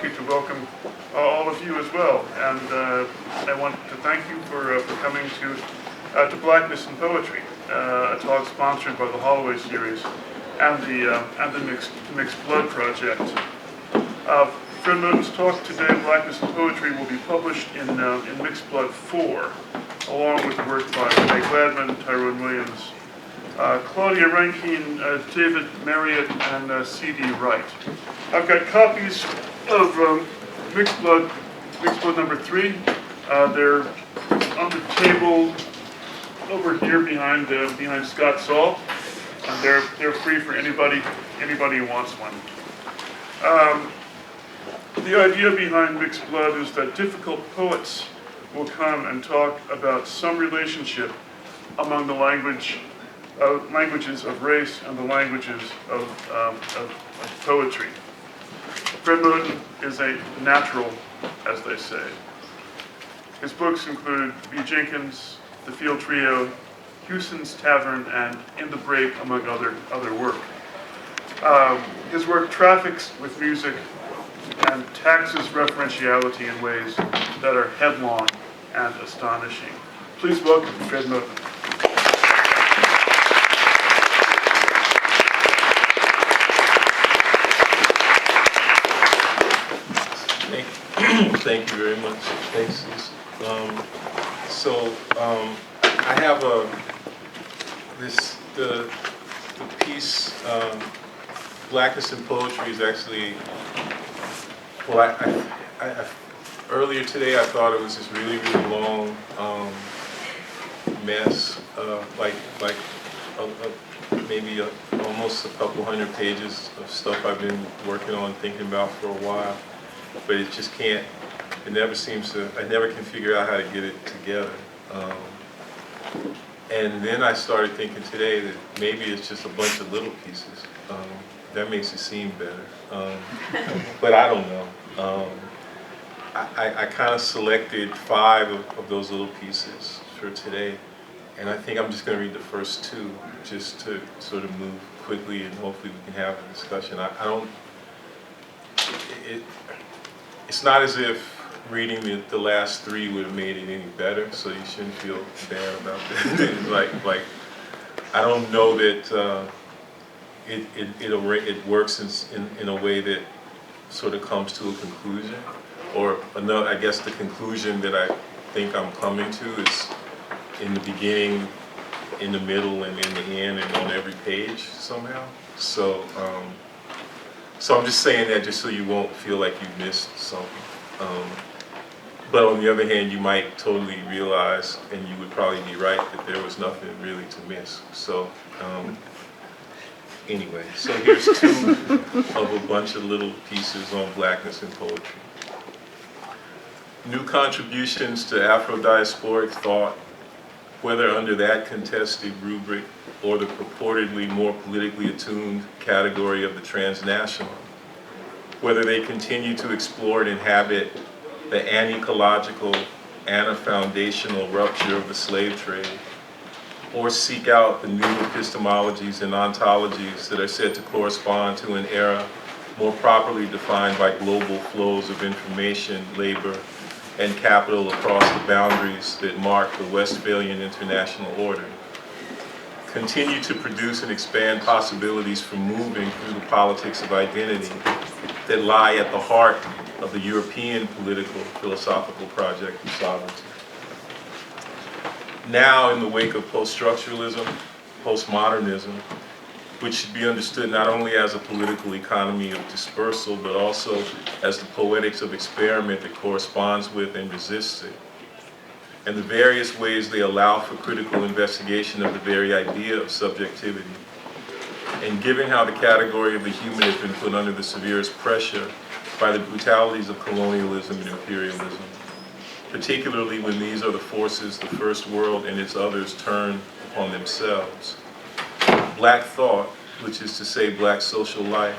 To welcome all of you as well, and I want to thank you for coming to Blackness and Poetry, a talk sponsored by the Holloway series and the Mixed Blood Project. Fred Moten's talk today, Blackness and Poetry, will be published in Mixed Blood 4, along with the work by Renee Gladman, Tyrone Williams, Claudia Rankine, David Marriott, and C.D. Wright. I've got copies of Mixed Blood number 3. They're on the table over here behind Scott Saul, and they're free for anybody who wants one. The idea behind Mixed Blood is that difficult poets will come and talk about some relationship among the languages of race and the languages of poetry. Fred Moten is a natural, as they say. His books include B. Jenkins, The Field Trio, Hewson's Tavern, and In the Break, among other work. His work traffics with music and taxes referentiality in ways that are headlong and astonishing. Please welcome Fred Moten. Thank you very much. Thanks. I have the piece Blackness and Poetry is actually, well, I earlier today I thought it was this really long mess, maybe almost a couple hundred pages of stuff I've been working on, thinking about for a while. But it just can't, I never can figure out how to get it together. And then I started thinking today that maybe it's just a bunch of little pieces. That makes it seem better. But I don't know. I kind of selected 5 of those little pieces for today. And I think I'm just going to read the first 2 just to sort of move quickly and hopefully we can have a discussion. It's not as if reading the last 3 would have made it any better, so you shouldn't feel bad about that. I don't know that it works in a way that sort of comes to a conclusion, or another. I guess the conclusion that I think I'm coming to is in the beginning, in the middle, and in the end, and on every page somehow. So I'm just saying that just so you won't feel like you missed something. But on the other hand, you might totally realize, and you would probably be right, that there was nothing really to miss. So anyway, so here's 2 of a bunch of little pieces on Blackness and Poetry. New contributions to Afro-diasporic thought, whether under that contested rubric or the purportedly more politically attuned category of the transnational, whether they continue to explore and inhabit the anecological, ana-foundational rupture of the slave trade, or seek out the new epistemologies and ontologies that are said to correspond to an era more properly defined by global flows of information, labor, and capital across the boundaries that mark the Westphalian international order, continue to produce and expand possibilities for moving through the politics of identity that lie at the heart of the European political philosophical project of sovereignty. Now, in the wake of post-structuralism, postmodernism, which should be understood not only as a political economy of dispersal, but also as the poetics of experiment that corresponds with and resists it, and the various ways they allow for critical investigation of the very idea of subjectivity. And given how the category of the human has been put under the severest pressure by the brutalities of colonialism and imperialism, particularly when these are the forces the first world and its others turn upon themselves, Black thought, which is to say Black social life,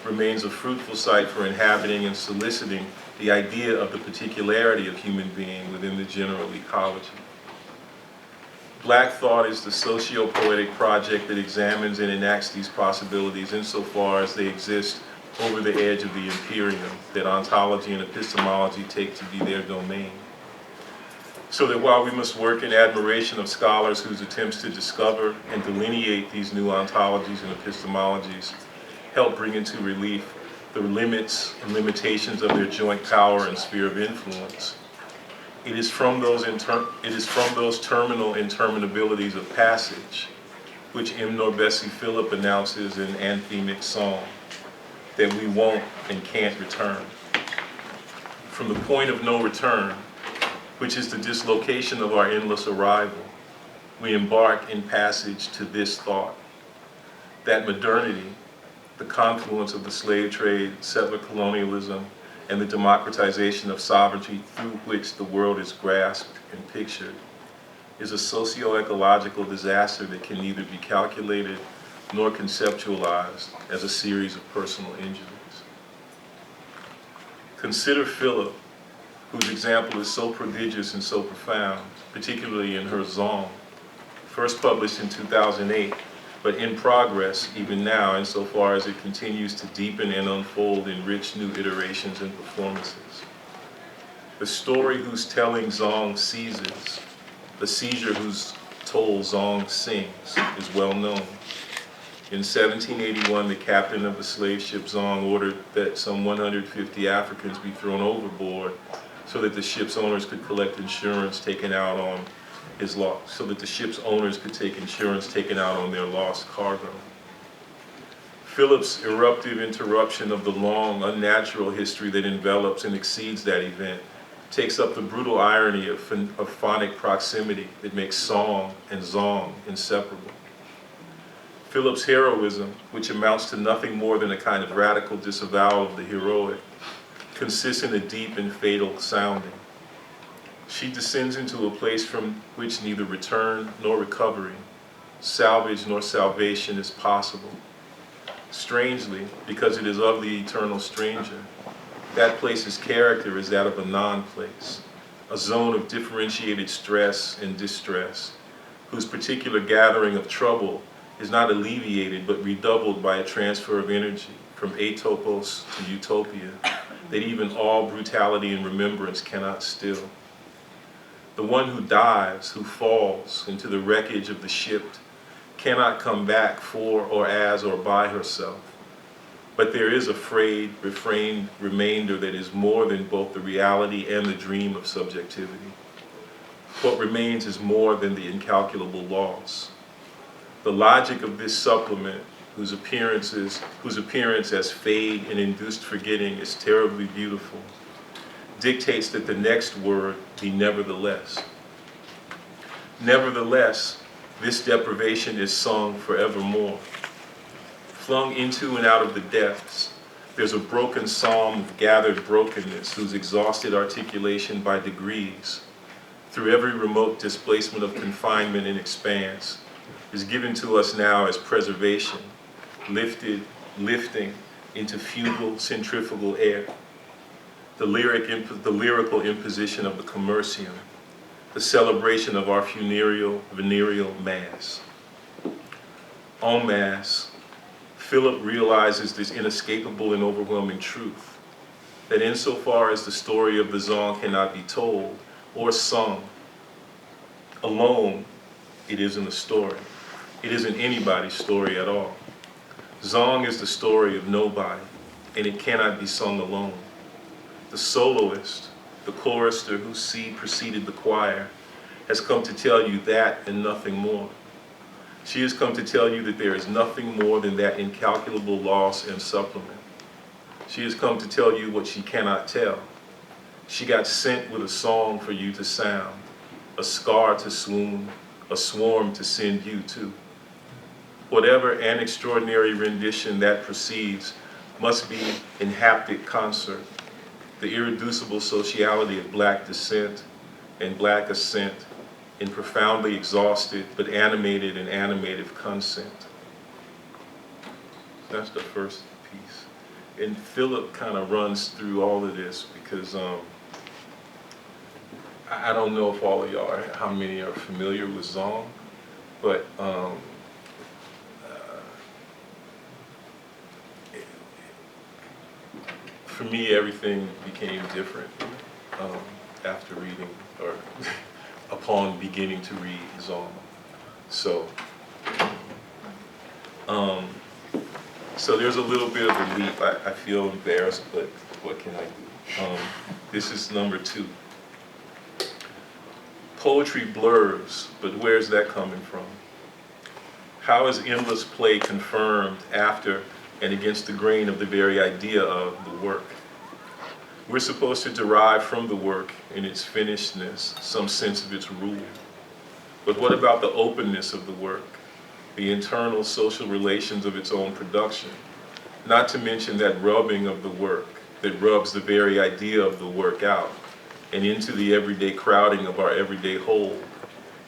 remains a fruitful site for inhabiting and soliciting the idea of the particularity of human being within the general ecology. Black thought is the socio-poetic project that examines and enacts these possibilities insofar as they exist over the edge of the imperium that ontology and epistemology take to be their domain. So that while we must work in admiration of scholars whose attempts to discover and delineate these new ontologies and epistemologies help bring into relief the limits and limitations of their joint power and sphere of influence, it is from those terminal interminabilities of passage, which M. Bessie Philip announces in anthemic song, that we won't and can't return. From the point of no return, which is the dislocation of our endless arrival, we embark in passage to this thought, that modernity, the confluence of the slave trade, settler colonialism, and the democratization of sovereignty through which the world is grasped and pictured, is a socio-ecological disaster that can neither be calculated nor conceptualized as a series of personal injuries. Consider Philip, whose example is so prodigious and so profound, particularly in her Zong, first published in 2008, but in progress even now insofar as it continues to deepen and unfold in rich new iterations and performances. The story whose telling Zong seizes, the seizure whose toll Zong sings, is well known. In 1781, the captain of the slave ship Zong ordered that some 150 Africans be thrown overboard so that the ship's owners could collect insurance taken out on his loss, so that the ship's owners could take insurance taken out on their lost cargo. Philip's eruptive interruption of the long, unnatural history that envelops and exceeds that event takes up the brutal irony of phonic proximity that makes song and zong inseparable. Philip's heroism, which amounts to nothing more than a kind of radical disavowal of the heroic, consists in a deep and fatal sounding. She descends into a place from which neither return nor recovery, salvage nor salvation is possible. Strangely, because it is of the eternal stranger, that place's character is that of a non-place, a zone of differentiated stress and distress, whose particular gathering of trouble is not alleviated but redoubled by a transfer of energy from atopos to utopia that even all brutality and remembrance cannot still. The one who dives, who falls into the wreckage of the ship, cannot come back for or as or by herself. But there is a frayed, refrained remainder that is more than both the reality and the dream of subjectivity. What remains is more than the incalculable loss. The logic of this supplement, whose appearance as fade and induced forgetting is terribly beautiful, dictates that the next word be nevertheless. Nevertheless, this deprivation is sung forevermore. Flung into and out of the depths, there's a broken psalm of gathered brokenness whose exhausted articulation by degrees, through every remote displacement of confinement and expanse, is given to us now as preservation, lifting into fugal centrifugal air. The lyrical imposition of the commercium, the celebration of our venereal mass. En masse, Philip realizes this inescapable and overwhelming truth, that insofar as the story of the Zong cannot be told or sung alone, it isn't a story. It isn't anybody's story at all. Zong is the story of nobody, and it cannot be sung alone. The soloist, the chorister whose seed preceded the choir, has come to tell you that and nothing more. She has come to tell you that there is nothing more than that incalculable loss and supplement. She has come to tell you what she cannot tell. She got sent with a song for you to sound, a scar to swoon, a swarm to send you to. Whatever an extraordinary rendition that precedes must be in haptic concert, the irreducible sociality of Black descent and Black ascent in profoundly exhausted but animated and animative consent. That's the first piece. And Philip kind of runs through all of this because I don't know if all of y'all are, how many are familiar with Zong, but for me, everything became different after reading, or upon beginning to read Zalma. So, so there's a little bit of a leap. I feel embarrassed, but what can I do? This is number 2. Poetry blurs, but where's that coming from? How is endless play confirmed after and against the grain of the very idea of the work? We're supposed to derive from the work in its finishedness some sense of its rule. But what about the openness of the work, the internal social relations of its own production, not to mention that rubbing of the work that rubs the very idea of the work out and into the everyday crowding of our everyday whole,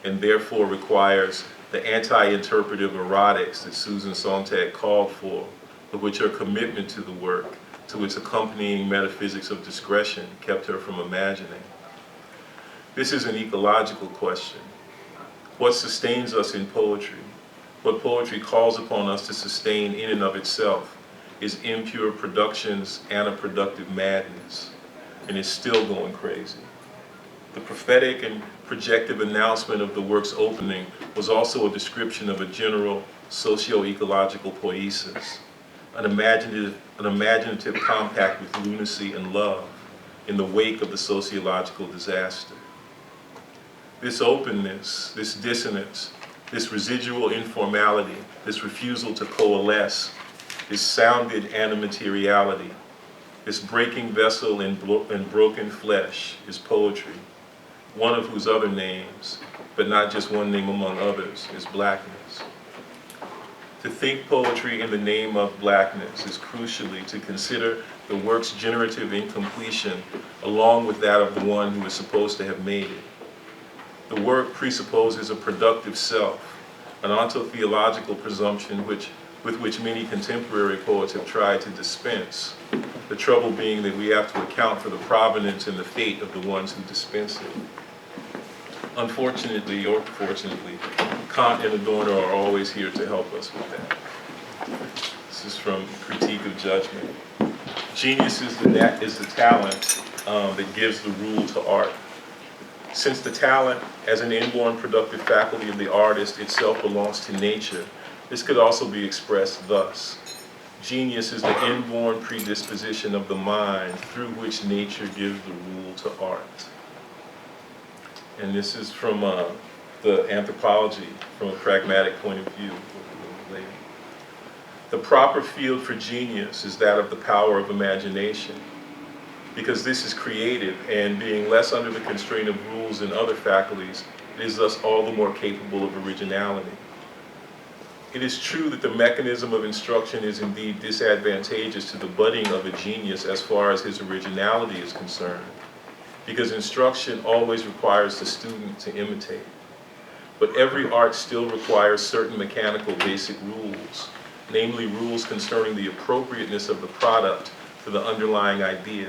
and therefore requires the anti-interpretive erotics that Susan Sontag called for, but which her commitment to the work, to its accompanying metaphysics of discretion, kept her from imagining. This is an ecological question. What sustains us in poetry, what poetry calls upon us to sustain in and of itself, is impure production's antiproductive madness, and is still going crazy. The prophetic and projective announcement of the work's opening was also a description of a general socio-ecological poiesis, an imaginative compact with lunacy and love in the wake of the sociological disaster. This openness, this dissonance, this residual informality, this refusal to coalesce, this sounded animateriality, this breaking vessel and broken flesh is poetry, one of whose other names, but not just one name among others, is blackness. To think poetry in the name of blackness is crucially to consider the work's generative incompletion along with that of the one who is supposed to have made it. The work presupposes a productive self, an ontotheological presumption with which many contemporary poets have tried to dispense, the trouble being that we have to account for the provenance and the fate of the ones who dispense it. Unfortunately, or fortunately, Kant and Adorno are always here to help us with that. This is from Critique of Judgment. Genius is the talent that gives the rule to art. Since the talent, as an inborn productive faculty of the artist, itself belongs to nature, this could also be expressed thus. Genius is the inborn predisposition of the mind through which nature gives the rule to art. And this is from the anthropology, from a pragmatic point of view. The proper field for genius is that of the power of imagination, because this is creative, and being less under the constraint of rules than other faculties, it is thus all the more capable of originality. It is true that the mechanism of instruction is indeed disadvantageous to the budding of a genius as far as his originality is concerned, because instruction always requires the student to imitate. But every art still requires certain mechanical basic rules, namely rules concerning the appropriateness of the product to the underlying idea,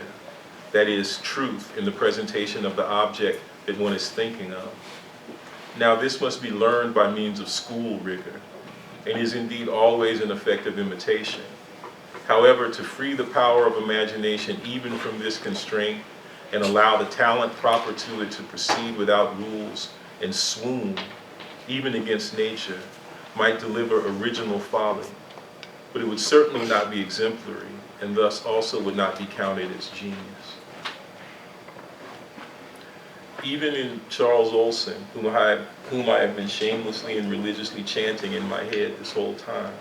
that is, truth in the presentation of the object that one is thinking of. Now, this must be learned by means of school rigor, and is indeed always an effective imitation. However, to free the power of imagination even from this constraint and allow the talent proper to it to proceed without rules and swoon, even against nature, might deliver original folly, but it would certainly not be exemplary, and thus also would not be counted as genius. Even in Charles Olson, whom I have been shamelessly and religiously chanting in my head this whole time,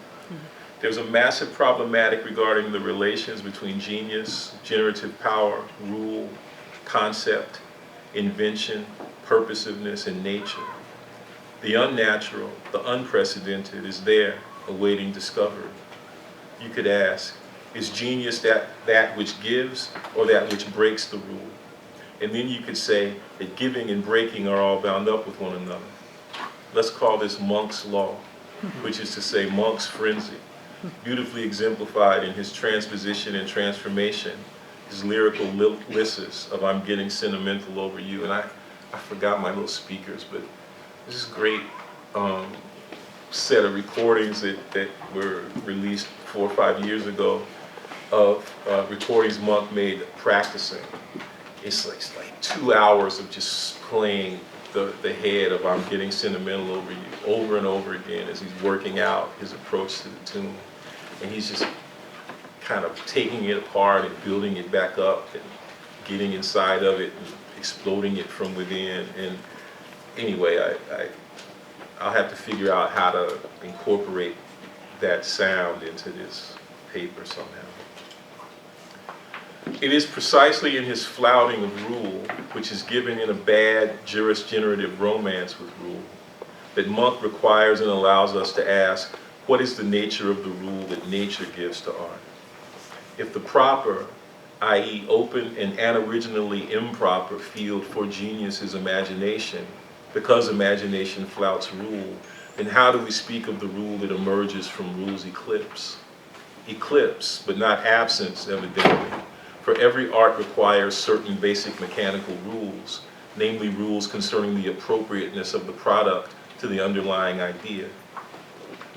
there's a massive problematic regarding the relations between genius, generative power, rule, concept, invention, purposiveness, and nature. The unnatural, the unprecedented is there, awaiting discovery. You could ask, is genius that which gives or that which breaks the rule? And then you could say that giving and breaking are all bound up with one another. Let's call this Monk's law, which is to say Monk's frenzy, beautifully exemplified in his transposition and transformation, his lyrical lysis of I'm getting sentimental over you. And I forgot my little speakers, but this is a great set of recordings that were released 4 or 5 years ago of recordings Monk made practicing. It's like 2 hours of just playing the head of "I'm Getting Sentimental Over You" over and over again as he's working out his approach to the tune. And he's just kind of taking it apart and building it back up and getting inside of it and exploding it from within. And anyway, I'll have to figure out how to incorporate that sound into this paper somehow. It is precisely in his flouting of rule, which is given in a bad jurisgenerative romance with rule, that Monk requires and allows us to ask, what is the nature of the rule that nature gives to art? If the proper, i.e. open and unoriginally improper field for genius is imagination, because imagination flouts rule, then how do we speak of the rule that emerges from rule's eclipse? Eclipse, but not absence, evidently. For every art requires certain basic mechanical rules, namely rules concerning the appropriateness of the product to the underlying idea.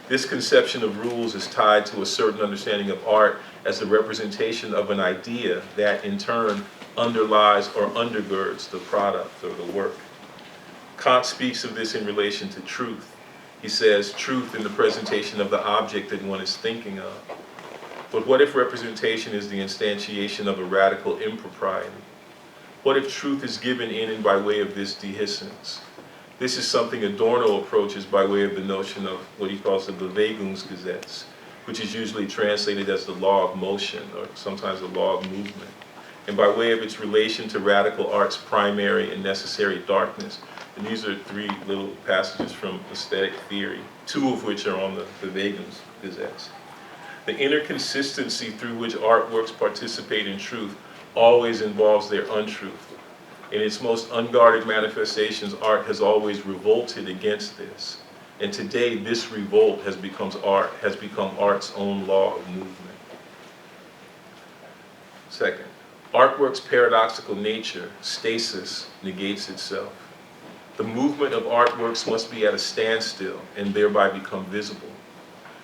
This conception of rules is tied to a certain understanding of art as the representation of an idea that, in turn, underlies or undergirds the product or the work. Kant speaks of this in relation to truth. He says, truth in the presentation of the object that one is thinking of. But what if representation is the instantiation of a radical impropriety? What if truth is given in and by way of this dehiscence? This is something Adorno approaches by way of the notion of what he calls the Bewegungsgesetz, which is usually translated as the law of motion, or sometimes the law of movement. And by way of its relation to radical art's primary and necessary darkness. And these are 3 little passages from aesthetic theory, 2 of which are on the Bewegungsgesetz. The inner consistency through which artworks participate in truth always involves their untruth. In its most unguarded manifestations, art has always revolted against this. And today, this revolt has become art's own law of movement. Second, artwork's paradoxical nature, stasis, negates itself. The movement of artworks must be at a standstill and thereby become visible.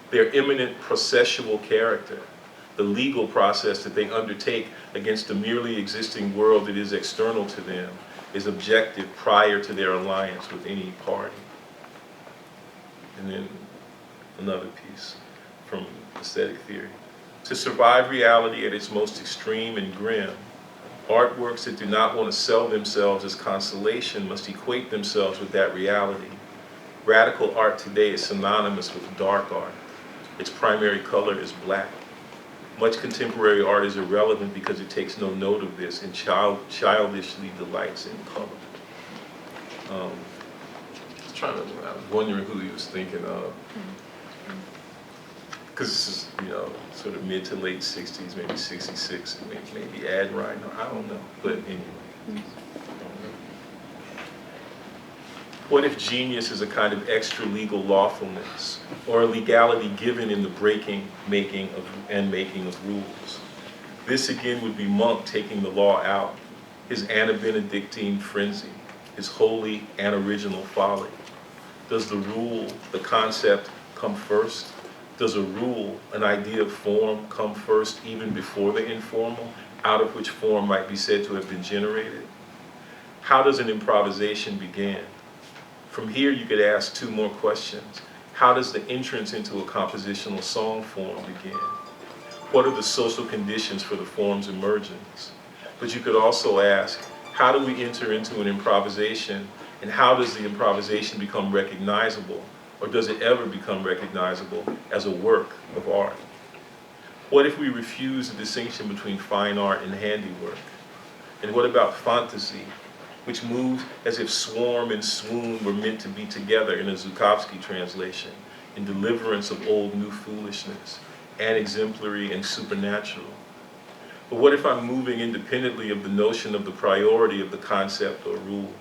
Their imminent processual character, the legal process that they undertake against the merely existing world that is external to them, is objective prior to their alliance with any party. And then another piece from aesthetic theory. To survive reality at its most extreme and grim, artworks that do not want to sell themselves as consolation must equate themselves with that reality. Radical art today is synonymous with dark art. Its primary color is black. Much contemporary art is irrelevant because it takes no note of this and childishly delights in color. I was wondering who he was thinking of. Because this is, sort of mid to late 60s, maybe 66, maybe Ad Reiner, I don't know. But anyway. What if genius is a kind of extra-legal lawfulness, or a legality given in the breaking, making of rules? This again would be Monk taking the law out, his Ana-Benedictine frenzy, his holy unoriginal folly. Does the rule, the concept, come first? Does a rule, an idea of form, come first even before the informal, out of which form might be said to have been generated? How does an improvisation begin? From here, you could ask 2 more questions. How does the entrance into a compositional song form begin? What are the social conditions for the form's emergence? But you could also ask, how do we enter into an improvisation, and how does the improvisation become recognizable, or does it ever become recognizable as a work of art? What if we refuse the distinction between fine art and handiwork? And what about fantasy, which moves as if swarm and swoon were meant to be together in a Zukowski translation, in deliverance of old new foolishness, unexemplary and supernatural? But what if I'm moving independently of the notion of the priority of the concept or rule,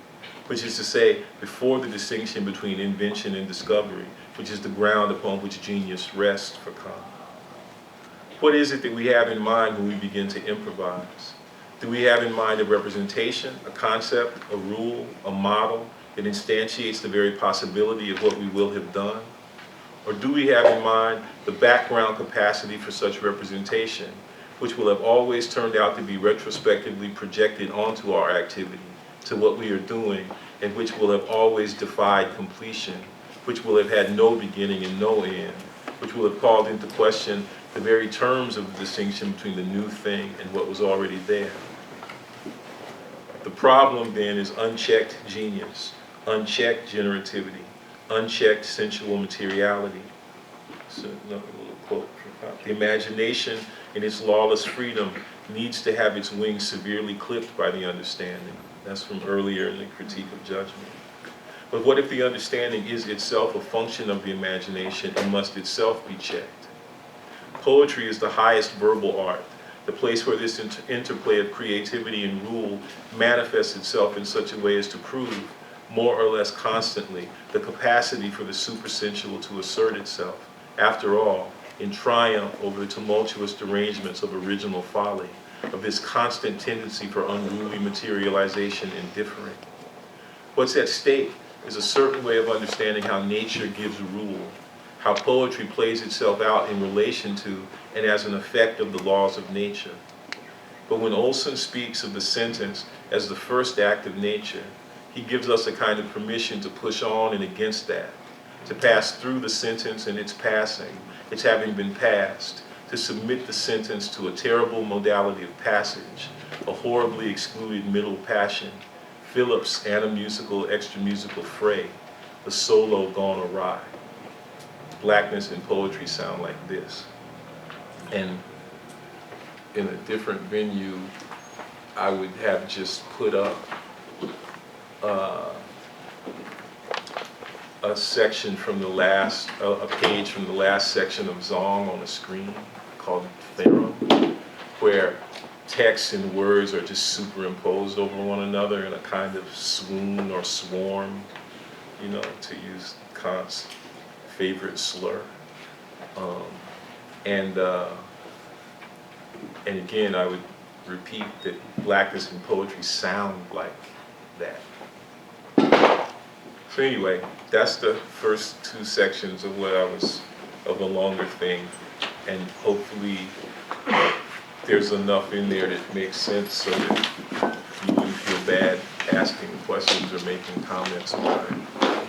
which is to say, before the distinction between invention and discovery, which is the ground upon which genius rests for Kant? What is it that we have in mind when we begin to improvise? Do we have in mind a representation, a concept, a rule, a model that instantiates the very possibility of what we will have done? Or do we have in mind the background capacity for such representation, which will have always turned out to be retrospectively projected onto our activity, to what we are doing, and which will have always defied completion, which will have had no beginning and no end, which will have called into question the very terms of the distinction between the new thing and what was already there. The problem then is unchecked genius, unchecked generativity, unchecked sensual materiality. So another little quote from Pop. The imagination in its lawless freedom needs to have its wings severely clipped by the understanding. That's from earlier in the Critique of Judgment. But what if the understanding is itself a function of the imagination and must itself be checked? Poetry is the highest verbal art, the place where this interplay of creativity and rule manifests itself in such a way as to prove, more or less constantly, the capacity for the supersensual to assert itself, after all, in triumph over the tumultuous derangements of original folly, of this constant tendency for unruly materialization and differing. What's at stake is a certain way of understanding how nature gives rule, how poetry plays itself out in relation to and as an effect of the laws of nature. But when Olson speaks of the sentence as the first act of nature, he gives us a kind of permission to push on and against that, to pass through the sentence and its passing, its having been passed, to submit the sentence to a terrible modality of passage, a horribly excluded middle passion, Phillips' anamusical, extramusical fray, the solo gone awry. Blackness and poetry sound like this. And in a different venue, I would have just put up a section from the last, a page from the last section of Zong on the screen called Theorem, where text and words are just superimposed over one another in a kind of swoon or swarm, you know, to use Kant's favorite slur. And again, I would repeat that blackness and poetry sound like that. So anyway, that's the first two sections of what of a longer thing, and hopefully there's enough in there that makes sense so that you wouldn't feel bad asking questions or making comments about it.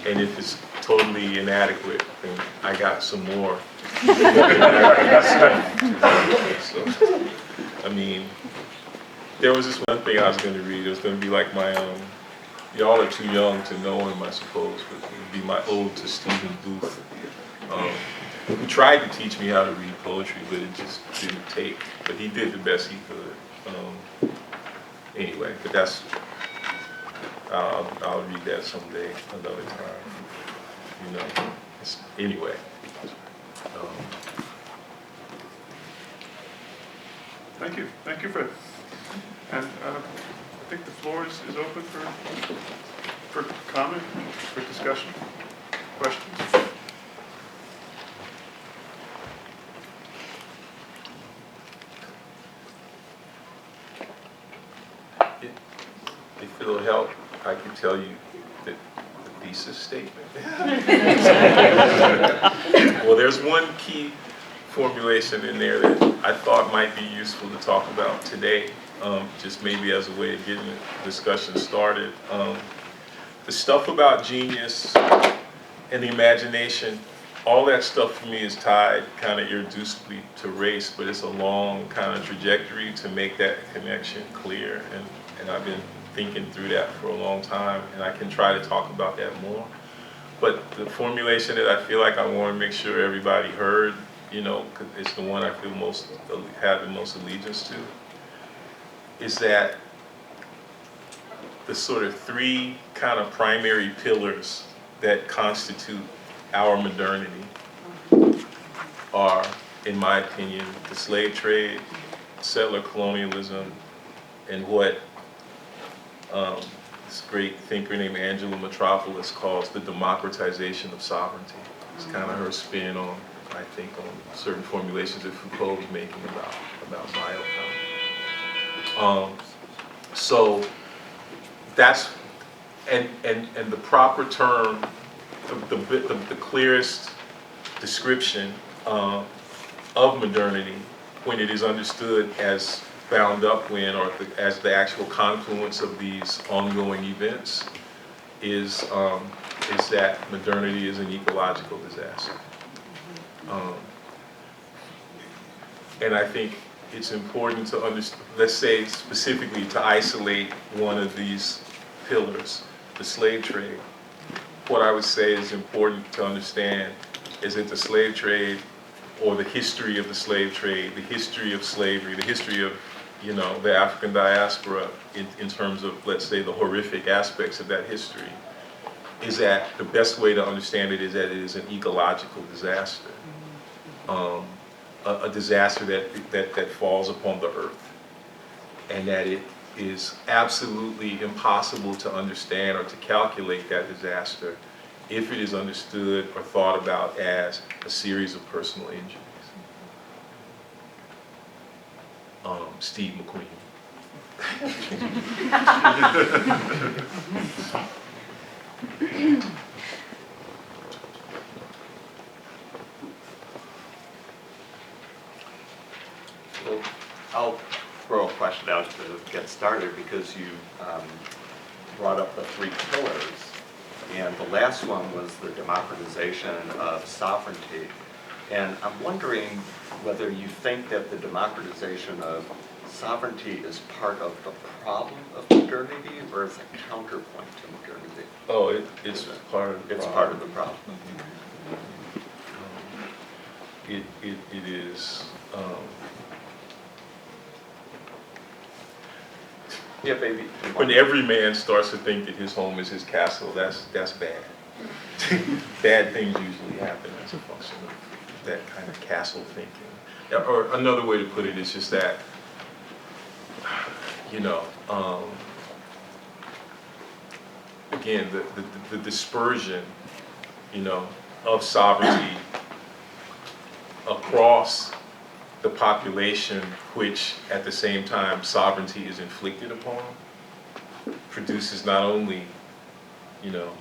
And if it's totally inadequate, then I got some more. So, I mean, there was this one thing I was going to read. It was going to be like my y'all are too young to know him, I suppose, but it would be my ode to Stephen Booth, who tried to teach me how to read poetry, but it just didn't take. But he did the best he could. Anyway, but that's, I'll read that someday, another time. You know, anyway. Thank you, Fred. And I think the floor is open for comment, for discussion, questions. If it'll help, I can tell you that the Besa Statement. Well, there's one key formulation in there that I thought might be useful to talk about today, just maybe as a way of getting the discussion started. The stuff about genius and the imagination, all that stuff for me is tied kind of irreducibly to race, but it's a long kind of trajectory to make that connection clear, and I've been thinking through that for a long time, and I can try to talk about that more. But the formulation that I feel like I want to make sure everybody heard, you know, because it's the one I feel most, have the most allegiance to, is that the sort of three kind of primary pillars that constitute our modernity are, in my opinion, the slave trade, settler colonialism, and what this great thinker named Angela Metropolis calls the democratization of sovereignty. It's kind of her spin on, I think, on certain formulations that Foucault was making about biopower. So that's, and the proper term, the clearest description of modernity when it is understood as bound up when, or as the actual confluence of these ongoing events, is that modernity is an ecological disaster. And I think it's important to understand, let's say specifically to isolate one of these pillars, the slave trade. What I would say is important to understand is that the slave trade, or the history of the slave trade, the history of slavery, the history of, you know, the African diaspora in terms of, let's say, the horrific aspects of that history, is that the best way to understand it is that it is an ecological disaster. A disaster that falls upon the earth, and that it is absolutely impossible to understand or to calculate that disaster if it is understood or thought about as a series of personal injuries. Steve McQueen. Well, I'll throw a question out to get started, because you brought up the three pillars, and the last one was the democratization of sovereignty. And I'm wondering whether you think that the democratization of sovereignty is part of the problem of modernity, or is a counterpoint to modernity? Oh, it's part of the It's problem. part of the problem. It is. Yeah, baby. When every man starts to think that his home is his castle, that's bad. Bad things usually happen as a function of that kind of castle thinking. Or another way to put it is just that, you know, again, the dispersion, you know, of sovereignty across the population, which at the same time sovereignty is inflicted upon, produces not only, you know,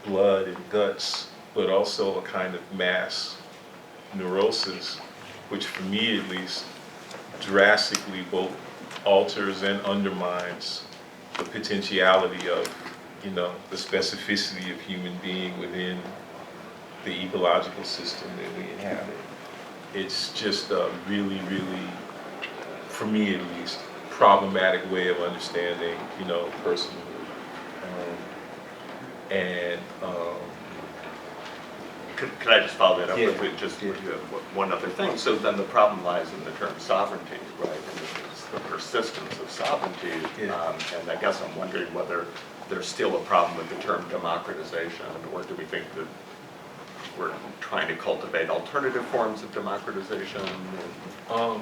blood and guts, but also a kind of mass neurosis, which for me at least drastically both alters and undermines the potentiality of, you know, the specificity of human being within the ecological system that we inhabit. It's just a really, really, for me at least, problematic way of understanding, you know, personhood. Could I just follow that up Yeah. with just one other thing? So then the problem lies in the term sovereignty, right? And it's the persistence of sovereignty. Yeah. And I guess I'm wondering whether there's still a problem with the term democratization, or do we think that we're trying to cultivate alternative forms of democratization? I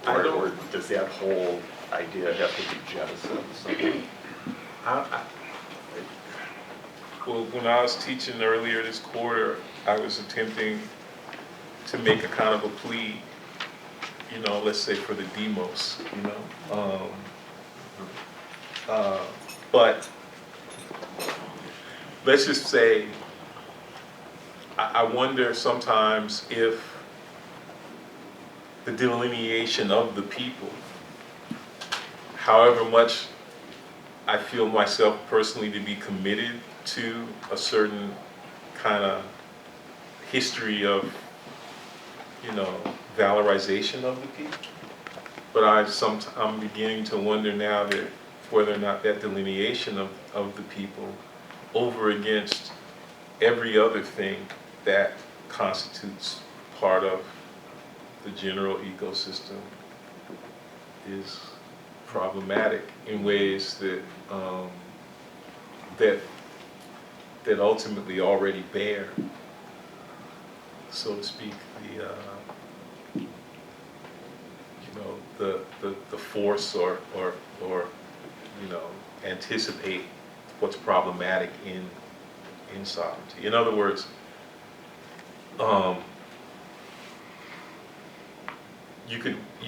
Or don't. does that whole idea have to be jettisoned somewhere? Well, when I was teaching earlier this quarter, I was attempting to make a kind of a plea, you know, let's say for the demos, you know. But let's just say, I wonder sometimes if the delineation of the people, however much I feel myself personally to be committed to a certain kind of history of, you know, valorization of the people, but I'm beginning to wonder now that whether or not that delineation of the people over against every other thing that constitutes part of the general ecosystem is problematic in ways that that ultimately already bear, so to speak, the you know, the force or you know, anticipate what's problematic in sovereignty. In other words, you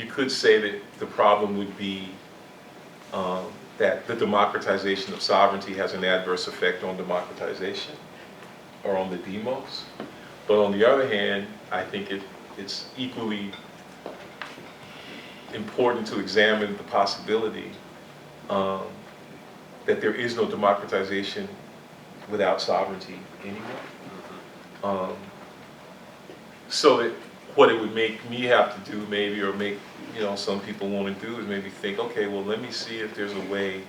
could say that the problem would be that the democratization of sovereignty has an adverse effect on democratization or on the demos. But on the other hand, I think it's equally important to examine the possibility that there is no democratization without sovereignty anyway. So that what it would make me have to do maybe, or make some people want to do, is maybe think, okay, well, let me see if there's a way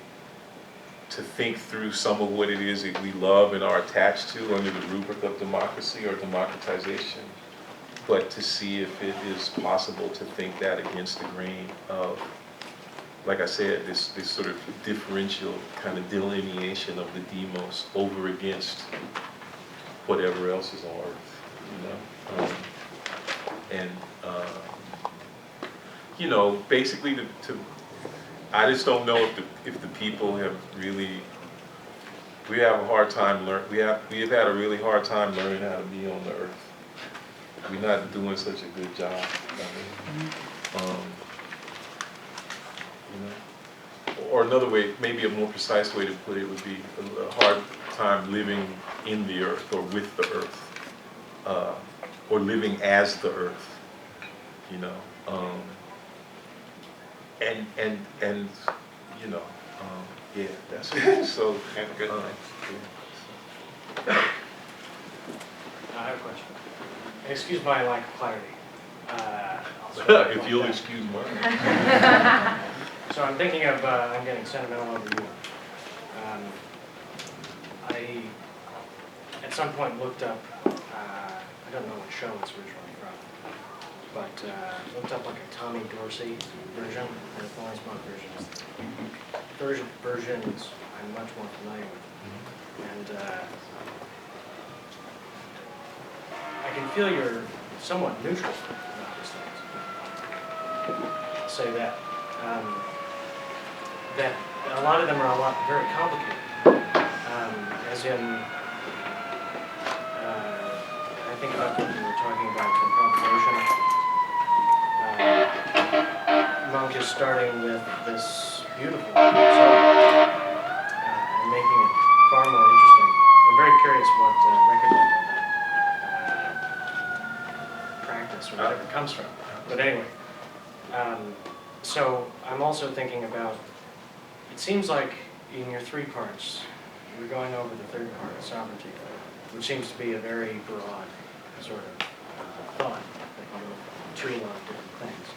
to think through some of what it is that we love and are attached to under the rubric of democracy or democratization, but to see if it is possible to think that against the grain of, like I said, this sort of differential kind of delineation of the demos over against whatever else is on earth, basically I just don't know if the people have really, we have a hard time we have had a really hard time learning how to be on the earth. We're not doing such a good job. Or another way, maybe a more precise way to put it would be a hard time living in the earth or with the earth, or living as the earth, yeah, that's it. So, Good. I have a question. Excuse my lack of clarity. if you'll excuse me. So I'm thinking of, I'm getting sentimental over you. I, at some point, looked up, I don't know what show it's originally from, but looked up like a Tommy Dorsey version, and the Florence Monk versions I'm much more familiar with. And I can feel you're somewhat neutral about these things. I'll say that. That a lot of them are very complicated. As in, I think about what you were talking about improvisation. Monk is starting with this beautiful song and making it far more interesting. I'm very curious what record label that practice or whatever comes from. But anyway, so I'm also thinking about, it seems like in your three parts, we're going over the third part, sovereignty, which seems to be a very broad sort of thought that can treat a lot of different things.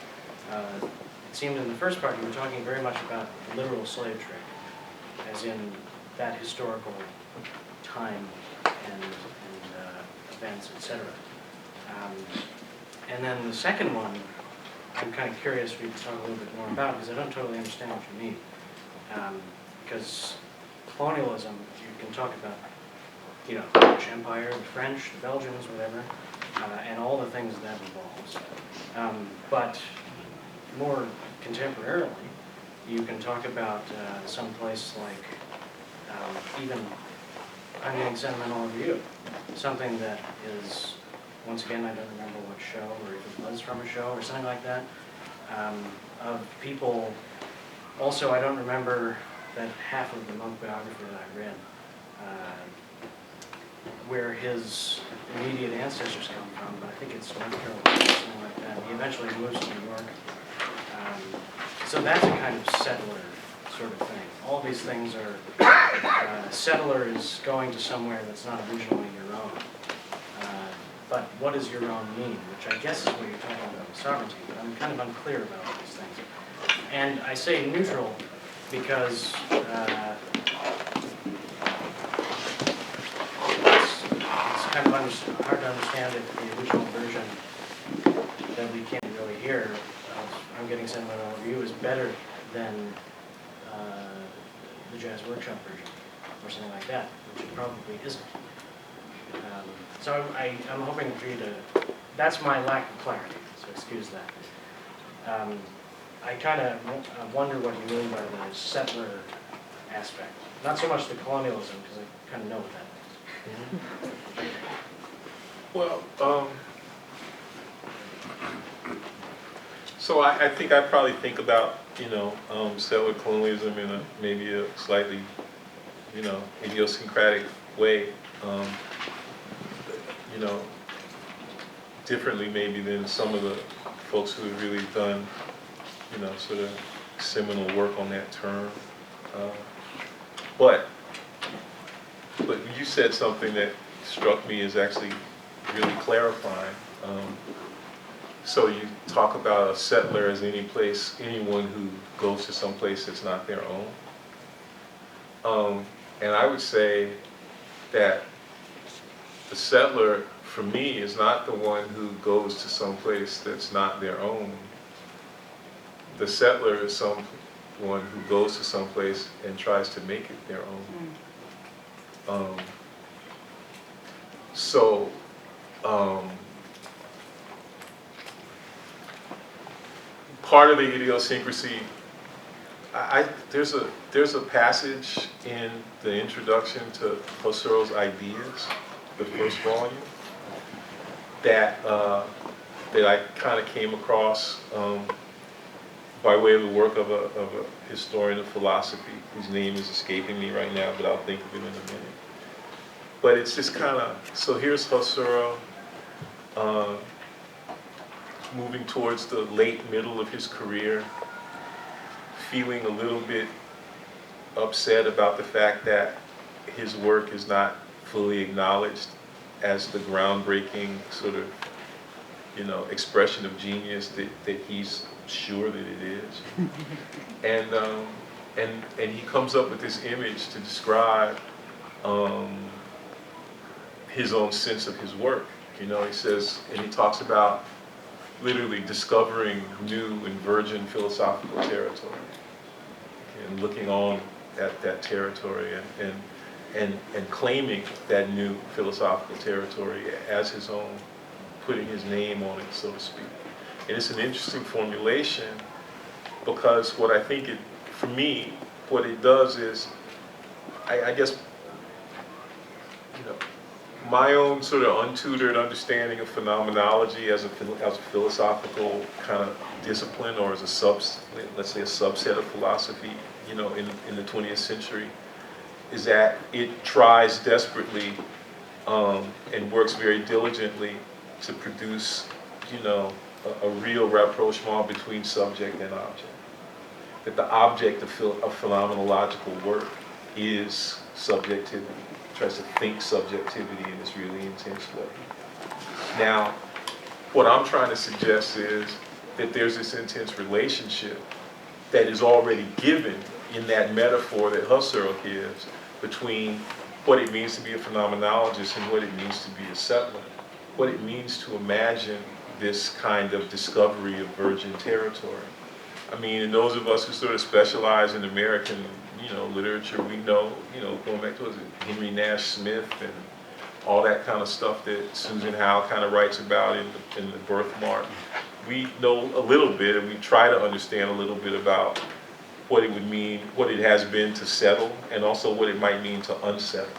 It seemed in the first part you were talking very much about literal slave trade, as in that historical time and events, etc. And then the second one, I'm kind of curious for you to talk a little bit more about, because I don't totally understand what you mean. Because colonialism, you can talk about, the British Empire, the French, the Belgians, whatever, and all the things that involves. But more contemporarily, you can talk about some place like, even, I'm getting sentimental over you, something that is, once again, I don't remember what show, or if it was from a show or something like that, of people. Also, I don't remember that half of the Monk biography that I read, where his immediate ancestors come from, but I think it's North Carolina or something like that. He eventually moves to New York. So that's a kind of settler sort of thing. All these things are, settler is going to somewhere that's not originally your own. But what does your own mean? Which I guess is what you're talking about with sovereignty, but I'm kind of unclear about all these things. And I say neutral because it's kind of hard to understand if the original version that we can't really hear of I'm Getting Sentimental Over You is better than the Jazz Workshop version or something like that, which it probably isn't. So I'm hoping for you to, that's my lack of clarity, so excuse that. I kind of wonder what you mean by the settler aspect. Not so much the colonialism, because I kind of know what that means. Well, so I think I probably think about, settler colonialism in maybe a slightly, idiosyncratic way. Differently maybe than some of the folks who have really done sort of seminal work on that term. But you said something that struck me as actually really clarifying. So you talk about a settler as anyone who goes to some place that's not their own. And I would say that the settler, for me, is not the one who goes to some place that's not their own. The settler is someone who goes to some place and tries to make it their own. Part of the idiosyncrasy, there's a passage in the introduction to Husserl's Ideas, the first volume, that I kind of came across by way of the work of a historian of philosophy whose name is escaping me right now, but I'll think of it in a minute. But it's just kind of, so here's Husserl moving towards the late middle of his career, feeling a little bit upset about the fact that his work is not fully acknowledged as the groundbreaking sort of, expression of genius that he's sure that it is. And he comes up with this image to describe his own sense of his work. He says, and he talks about literally discovering new and virgin philosophical territory and looking on at that territory and claiming that new philosophical territory as his own, putting his name on it, so to speak. And it's an interesting formulation because what I think for me, what it does is, I guess, my own sort of untutored understanding of phenomenology as a philosophical kind of discipline, or as let's say a subset of philosophy, in the 20th century, is that it tries desperately and works very diligently to produce, a real rapprochement between subject and object. That the object of phenomenological work is subjectivity. It tries to think subjectivity in this really intense way. Now, what I'm trying to suggest is that there's this intense relationship that is already given in that metaphor that Husserl gives between what it means to be a phenomenologist and what it means to be a settler. What it means to imagine this kind of discovery of virgin territory. I mean, and those of us who sort of specialize in American, literature, we know, going back to Henry Nash Smith and all that kind of stuff that Susan Howe kind of writes about in the Birthmark. We know a little bit, and we try to understand a little bit about what it would mean, what it has been to settle, and also what it might mean to unsettle.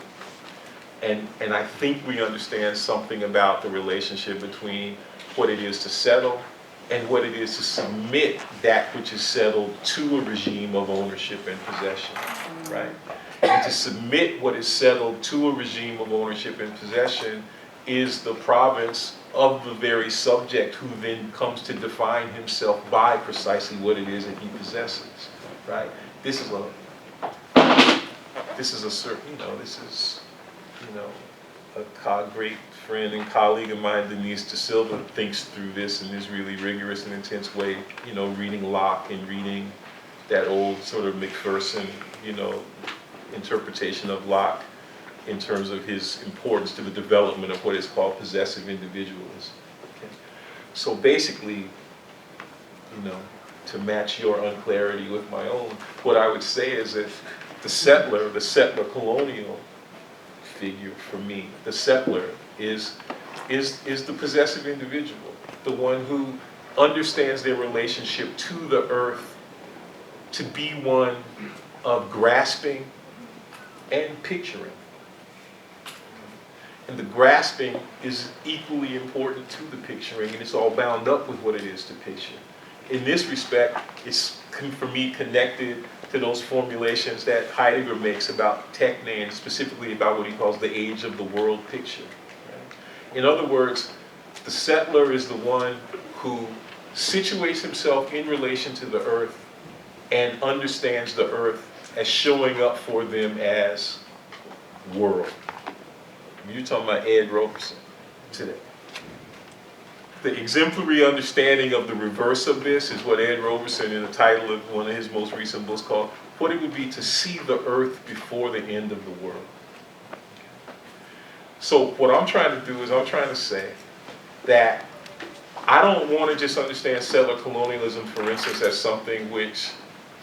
And I think we understand something about the relationship between what it is to settle and what it is to submit that which is settled to a regime of ownership and possession, right? And to submit what is settled to a regime of ownership and possession is the province of the very subject who then comes to define himself by precisely what it is that he possesses, right? This is a great friend and colleague of mine, Denise De Silva, thinks through this in this really rigorous and intense way, reading Locke and reading that old sort of McPherson, interpretation of Locke in terms of his importance to the development of what is called possessive individualism. Okay? So basically, to match your unclarity with my own, what I would say is that the settler colonial figure for me, the settler is the possessive individual, the one who understands their relationship to the earth to be one of grasping and picturing. And the grasping is equally important to the picturing, and it's all bound up with what it is to picture. In this respect, it's, for me, connected to those formulations that Heidegger makes about techne, and specifically about what he calls the age of the world picture. Right? In other words, the settler is the one who situates himself in relation to the earth and understands the earth as showing up for them as world. You're talking about Ed Roberson today. The exemplary understanding of the reverse of this is what Ed Roberson, in the title of one of his most recent books, called what it would be to see the earth before the end of the world. So what I'm trying to do is I'm trying to say that I don't want to just understand settler colonialism, for instance, as something which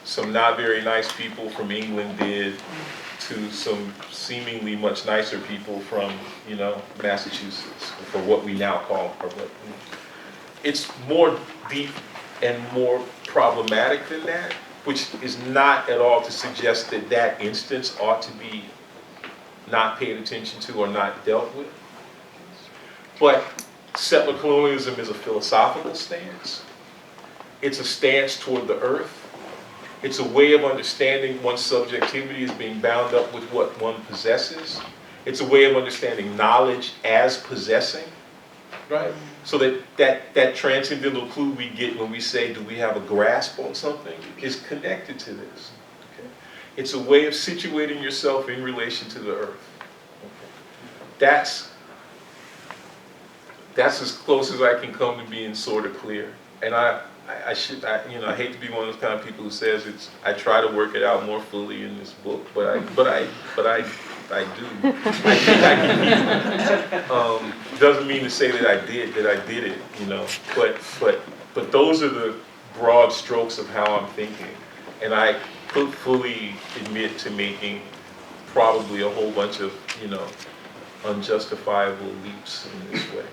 some not very nice people from England did to some seemingly much nicer people from, Massachusetts, for what we now call Berkeley. It's more deep and more problematic than that, which is not at all to suggest that that instance ought to be not paid attention to or not dealt with. But settler colonialism is a philosophical stance. It's a stance toward the earth. It's a way of understanding one's subjectivity as being bound up with what one possesses. It's a way of understanding knowledge as possessing, right? So that transcendental clue we get when we say, do we have a grasp on something, is connected to this. Okay? It's a way of situating yourself in relation to the earth. Okay? That's as close as I can come to being sort of clear. And I hate to be one of those kind of people who says I try to work it out more fully in this book, but I do. I think I can. Doesn't mean to say that I did it, But those are the broad strokes of how I'm thinking, and I fully admit to making probably a whole bunch of unjustifiable leaps in this way.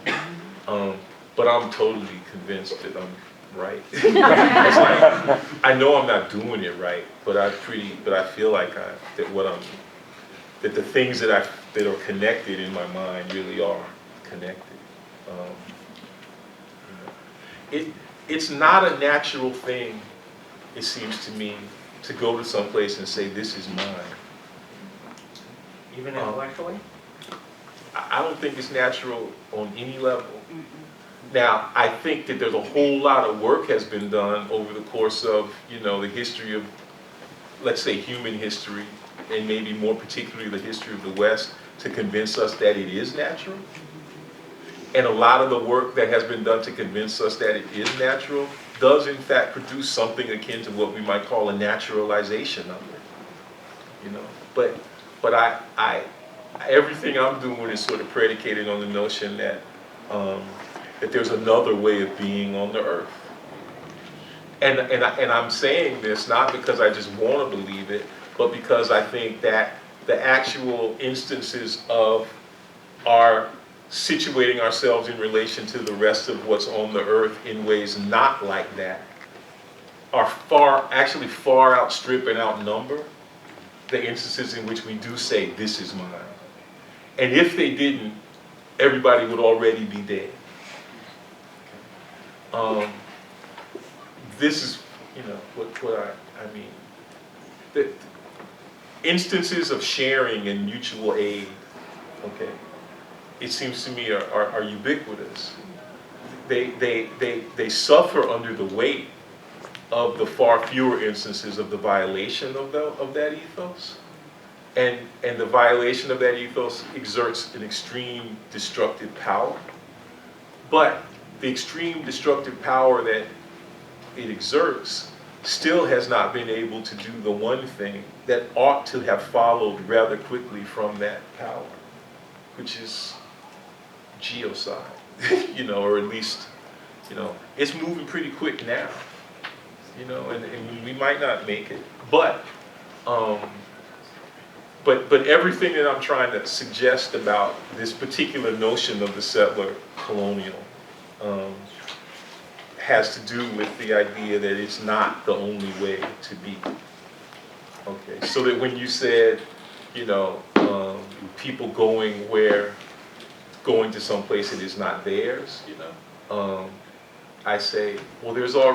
But I'm totally convinced that I'm right. It's like, I know I'm not doing it right, but I feel like that the things that are connected in my mind really are connected. It's not a natural thing, it seems to me, to go to some place and say, this is mine. Even intellectually? I don't think it's natural on any level. Now, I think that there's a whole lot of work has been done over the course of, the history of, let's say, human history, and maybe more particularly the history of the West, to convince us that it is natural. And a lot of the work that has been done to convince us that it is natural does in fact produce something akin to what we might call a naturalization of it. But I everything I'm doing is sort of predicated on the notion that that there's another way of being on the earth. And I'm saying this not because I just want to believe it, but because I think that the actual instances of our situating ourselves in relation to the rest of what's on the earth in ways not like that are actually far outstrip and outnumber the instances in which we do say, this is mine. And if they didn't, everybody would already be dead. This is, what I mean. The instances of sharing and mutual aid, okay, it seems to me are ubiquitous. They suffer under the weight of the far fewer instances of the violation of that ethos. And the violation of that ethos exerts an extreme destructive power. But the extreme destructive power that it exerts still has not been able to do the one thing that ought to have followed rather quickly from that power, which is genocide, or at least, it's moving pretty quick now, and we might not make it, but everything that I'm trying to suggest about this particular notion of the settler colonial has to do with the idea that it's not the only way to be. Okay, so that when you said, people going to some place that is not theirs, I say, well, there's a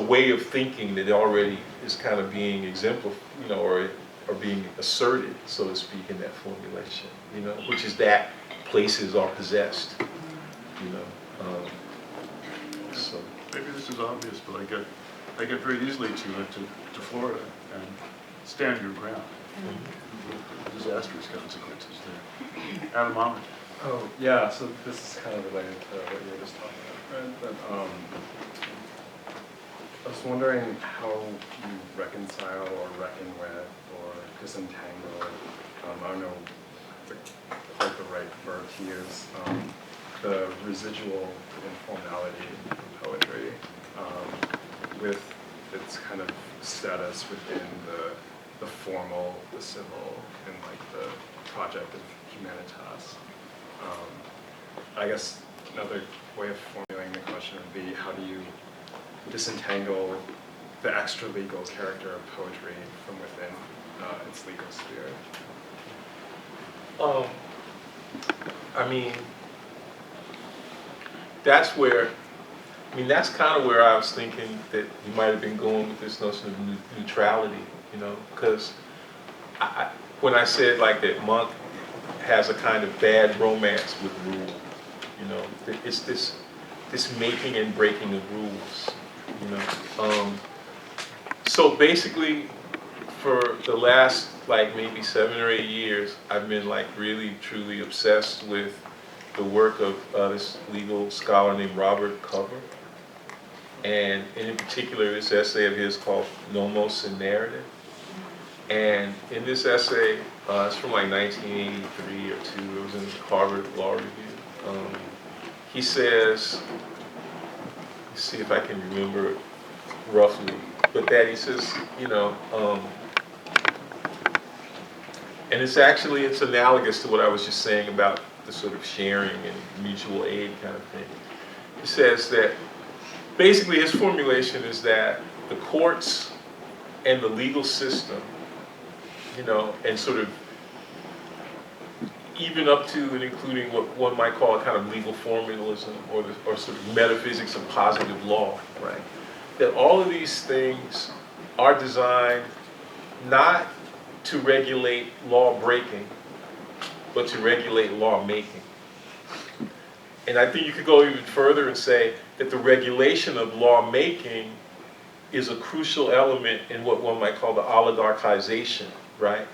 way of thinking that already is kind of being exemplified, or being asserted, so to speak, in that formulation, which is that places are possessed, just as obvious, but I get very easily to Florida and stand your ground. Disastrous consequences there. Anemometer. Oh, yeah, so this is kind of related to what you were just talking about, right? But I was wondering how you reconcile or reckon with or disentangle, I don't know quite the right verb to use, the residual informality in poetry with its kind of status within the formal, the civil, and like the project of humanitas. I guess another way of formulating the question would be, how do you disentangle the extra-legal character of poetry from within its legal sphere? I mean, that's kind of where I was thinking that you might have been going with this notion of neutrality, you know, because when I said like that Monk has a kind of bad romance with rule, you know, it's this making and breaking of rules, you know. So basically, for the last like maybe 7 or 8 years, I've been like really truly obsessed with the work of this legal scholar named Robert Cover, and in particular this essay of his called Nomos and Narrative. And in this essay, it's from like 1983 or 2, it was in the Harvard Law Review. He says, let's see if I can remember it roughly, but that he says, you know, and it's analogous to what I was just saying about the sort of sharing and mutual aid kind of thing. He says that basically his formulation is that the courts and the legal system, you know, and sort of even up to and including what one might call a kind of legal formalism or sort of metaphysics of positive law, right? That all of these things are designed not to regulate law breaking, but to regulate law making. And I think you could go even further and say that the regulation of law making is a crucial element in what one might call the oligarchization, right,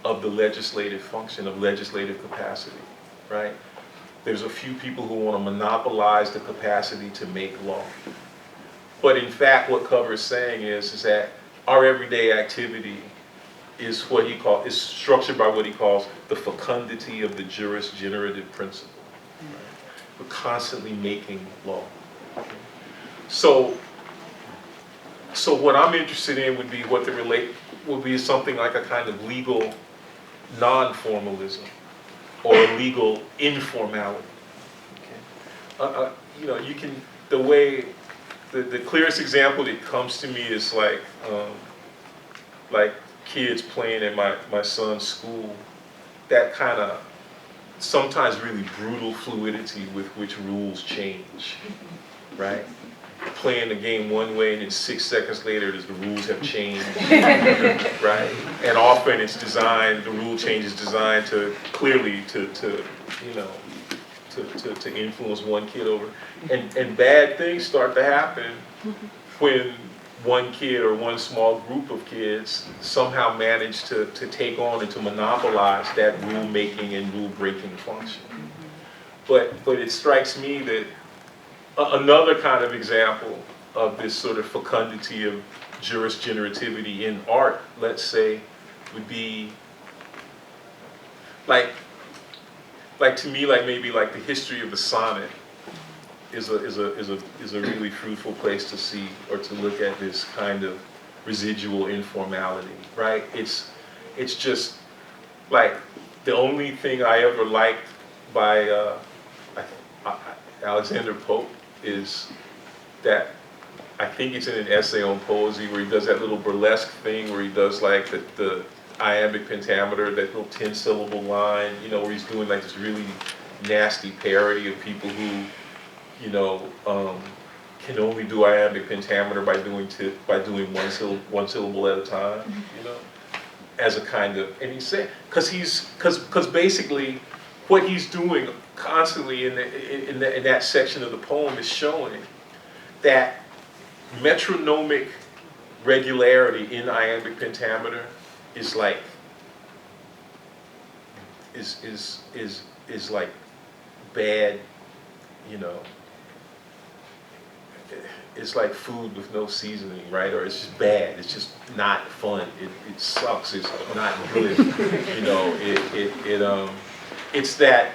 of the legislative function, of legislative capacity, right? There's a few people who want to monopolize the capacity to make law. But in fact, what Cover is saying is that our everyday activity is is structured by what he calls the fecundity of the juris generative principle. Right? We're constantly making law. So what I'm interested in would be something like a kind of legal non-formalism or legal informality. Okay? You know, the clearest example that comes to me is like kids playing at my son's school, that kind of sometimes really brutal fluidity with which rules change, right? Playing the game one way and then 6 seconds later the rules have changed, right? And often the rule change is designed to clearly to influence one kid over. And bad things start to happen when one kid or one small group of kids somehow manage to take on and to monopolize that rule-making and rule-breaking function. But it strikes me that another kind of example of this sort of fecundity of juris generativity in art, let's say, would be like to me, maybe the history of the sonnet is a really fruitful place to see or to look at this kind of residual informality, right? It's just like the only thing I ever liked by Alexander Pope is that I think it's in an essay on poesy where he does that little burlesque thing where he does like the iambic pentameter, that little 10-syllable line, you know, where he's doing like this really nasty parody of people who, you know, can only do iambic pentameter by doing one syllable at a time, you know, as a kind of, and he's saying, because basically what he's doing constantly in that section of the poem is showing that metronomic regularity in iambic pentameter is like is like bad, you know. It's like food with no seasoning, right? Or it's just bad. It's just not fun. It sucks. It's not good. You know. It's that.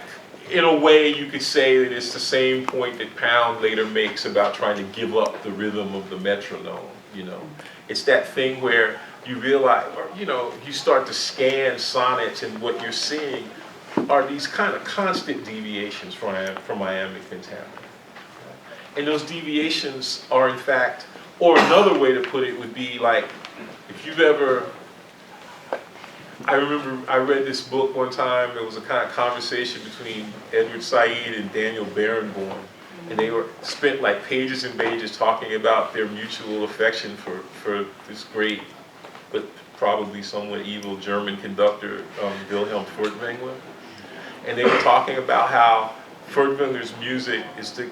In a way, you could say that it's the same point that Pound later makes about trying to give up the rhythm of the metronome. You know, it's that thing where you realize, or you know, you start to scan sonnets, and what you're seeing are these kind of constant deviations from iambic pentameter. And those deviations are in fact, or another way to put it would be like, if you've ever, I remember I read this book one time, it was a kind of conversation between Edward Said and Daniel Barenboim, and they spent like pages and pages talking about their mutual affection for this great, but probably somewhat evil German conductor, Wilhelm Furtwängler. And they were talking about how Furtwängler's music is the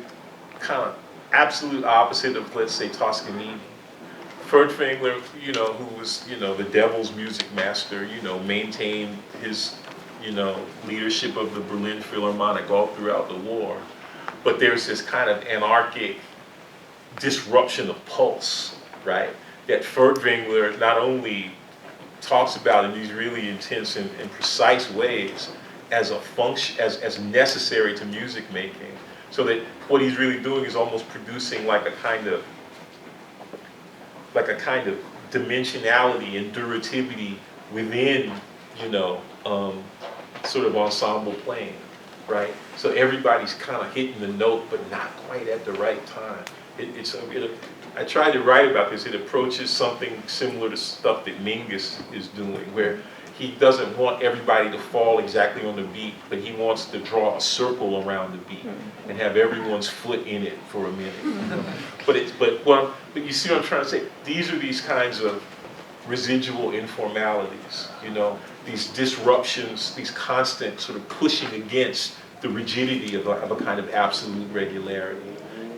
kind of absolute opposite of, let's say, Toscanini. Furtwängler, you know, who was, you know, the devil's music master, you know, maintained his, you know, leadership of the Berlin Philharmonic all throughout the war. But there's this kind of anarchic disruption of pulse, right? That Furtwängler not only talks about in these really intense and precise ways as a function, as necessary to music making, so that what he's really doing is almost producing like a kind of dimensionality and durativity within, you know, sort of ensemble playing, right? So everybody's kind of hitting the note, but not quite at the right time. I tried to write about this. It approaches something similar to stuff that Mingus is doing, where he doesn't want everybody to fall exactly on the beat, but he wants to draw a circle around the beat and have everyone's foot in it for a minute. You know? But you see what I'm trying to say? These are these kinds of residual informalities, you know, these disruptions, these constant sort of pushing against the rigidity of a kind of absolute regularity.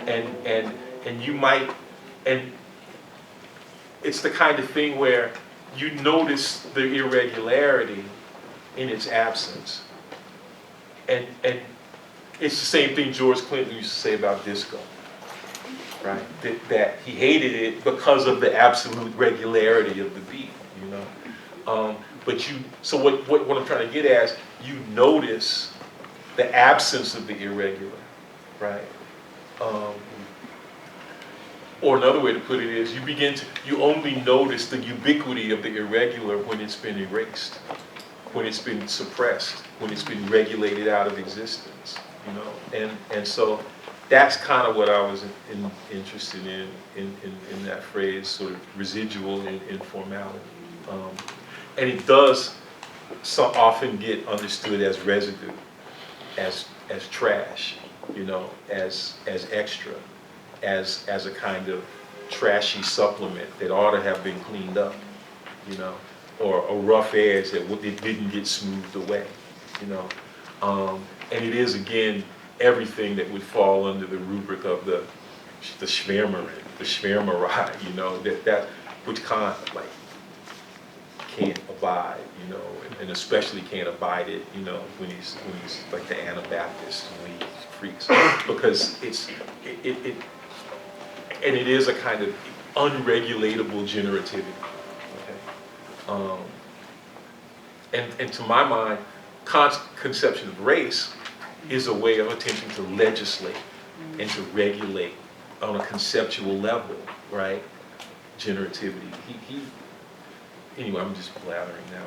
And you might, and it's the kind of thing where you notice the irregularity in its absence. And it's the same thing George Clinton used to say about disco, right? That he hated it because of the absolute regularity of the beat, you know? So what I'm trying to get at is you notice the absence of the irregular, right? Or another way to put it is you only notice the ubiquity of the irregular when it's been erased, when it's been suppressed, when it's been regulated out of existence, you know? And so that's kind of what I was interested in that phrase, sort of residual informality. And it does so often get understood as residue, as trash, you know, as extra. As a kind of trashy supplement that ought to have been cleaned up, you know, or a rough edge that it didn't get smoothed away, you know. And it is, again, everything that would fall under the rubric of the schwärmerei, you know, that which kind of like can't abide, you know, and especially can't abide it, you know, when he's like the Anabaptist, when he freaks, because and it is a kind of unregulatable generativity. Okay? And to my mind, Kant's conception of race is a way of attempting to legislate and to regulate on a conceptual level, right? Generativity. Anyway, I'm just blathering now,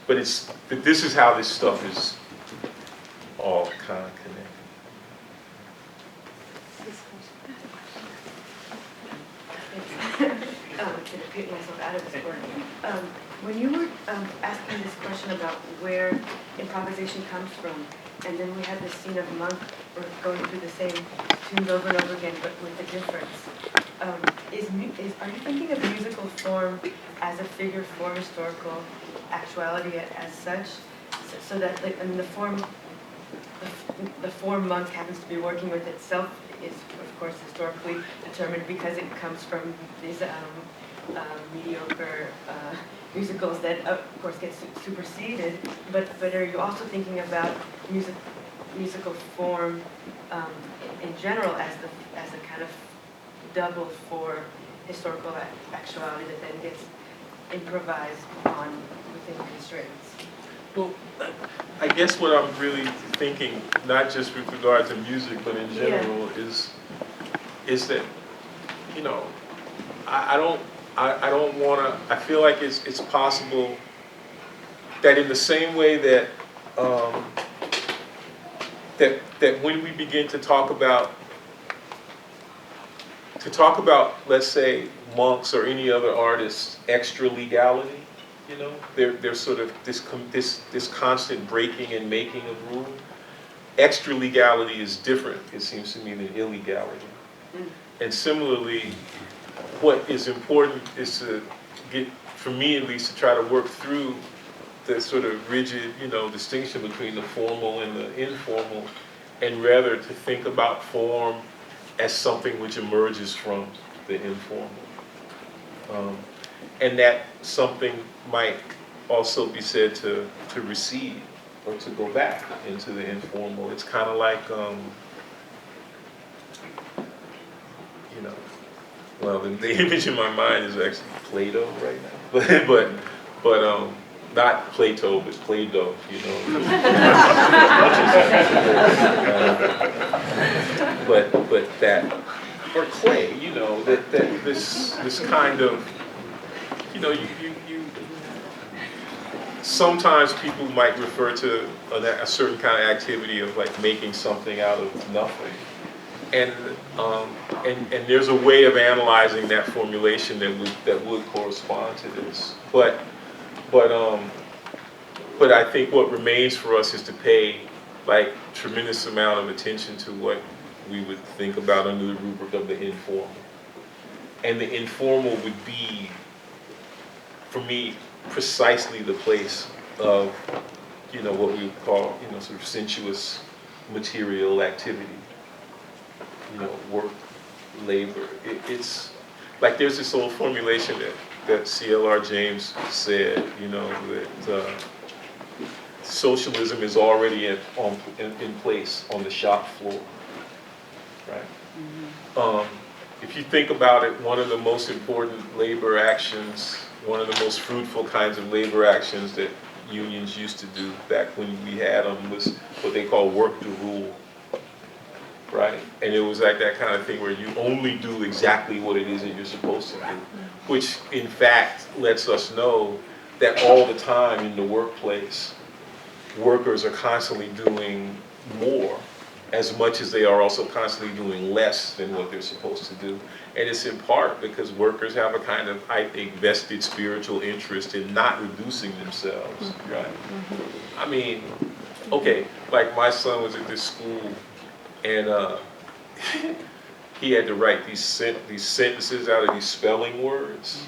but this is how this stuff is all kind of connected. To repeat myself out of this word. When you were asking this question about where improvisation comes from, and then we had this scene of Monk going through the same tunes over and over again, but with a difference. Are you thinking of musical form as a figure for historical actuality as such, so that like, I mean, the form Monk happens to be working with itself is of course historically determined because it comes from these mediocre musicals that of course get superseded. But are you also thinking about musical form in general as a kind of double for historical actuality that then gets improvised on within constraints? Well, I guess what I'm really thinking, not just with regard to music, but in general, is that, you know, I don't want to. I feel like it's possible that in the same way that that when we begin to talk about, let's say, monks or any other artists, extra legality. You know, there's sort of this constant breaking and making of rule. Extra legality is different, it seems to me, than illegality. And similarly, what is important is to get, for me at least, to try to work through the sort of rigid, you know, distinction between the formal and the informal, and rather to think about form as something which emerges from the informal. And that something might also be said to recede or to go back into the informal. It's kind of like, you know, well, the image in my mind is actually Play-Doh right now, but not Plato, but Play-Doh, you know. But that, or clay, you know, that this kind of, you know, you sometimes people might refer to a certain kind of activity of like making something out of nothing, and there's a way of analyzing that formulation that would correspond to this, but I think what remains for us is to pay like tremendous amount of attention to what we would think about under the rubric of the informal, and the informal would be, for me, precisely the place of, you know, what we would call, you know, sort of sensuous material activity, you know, work, labor. It's like there's this old formulation that C.L.R. James said, you know, that socialism is already in place on the shop floor, right? Mm-hmm. If you think about it, one of the most important labor actions, one of the most fruitful kinds of labor actions that unions used to do back when we had them was what they call work to rule, right? And it was like that kind of thing where you only do exactly what it is that you're supposed to do, which in fact lets us know that all the time in the workplace, workers are constantly doing more, as much as they are also constantly doing less than what they're supposed to do. And it's in part because workers have a kind of, I think, vested spiritual interest in not reducing themselves, right? I mean, okay, like my son was at this school and he had to write these sentences out of these spelling words.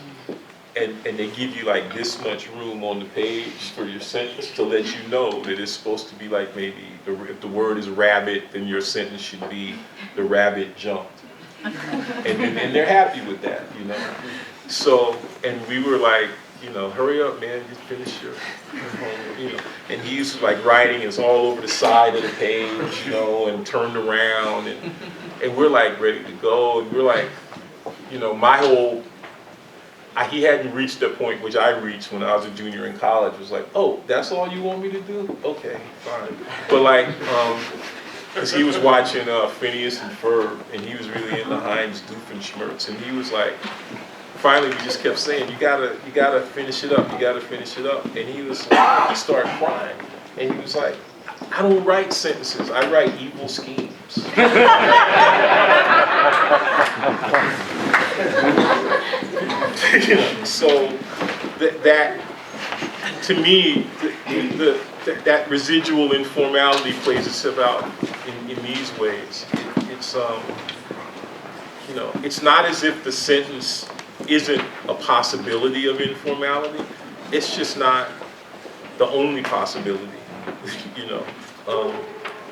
And they give you like this much room on the page for your sentence to let you know that it's supposed to be like maybe, if the word is rabbit, then your sentence should be the rabbit jumped. And they're happy with that, you know. So, and we were like, you know, hurry up, man, just finish your homework, you know. And he's like writing, it's all over the side of the page, you know, and turned around, and we're like ready to go, and we're like, you know, my whole, he hadn't reached the point which I reached when I was a junior in college. It was like, oh, that's all you want me to do? Okay, fine. But like, because he was watching Phineas and Ferb, and he was really into Heinz Doofenshmirtz, and he was like, finally we just kept saying, you gotta finish it up, you gotta finish it up. And he was like, he started crying, and he was like, I don't write sentences, I write evil schemes. You know, so that to me, that residual informality plays itself out in these ways. It's you know, it's not as if the sentence isn't a possibility of informality. It's just not the only possibility. You know,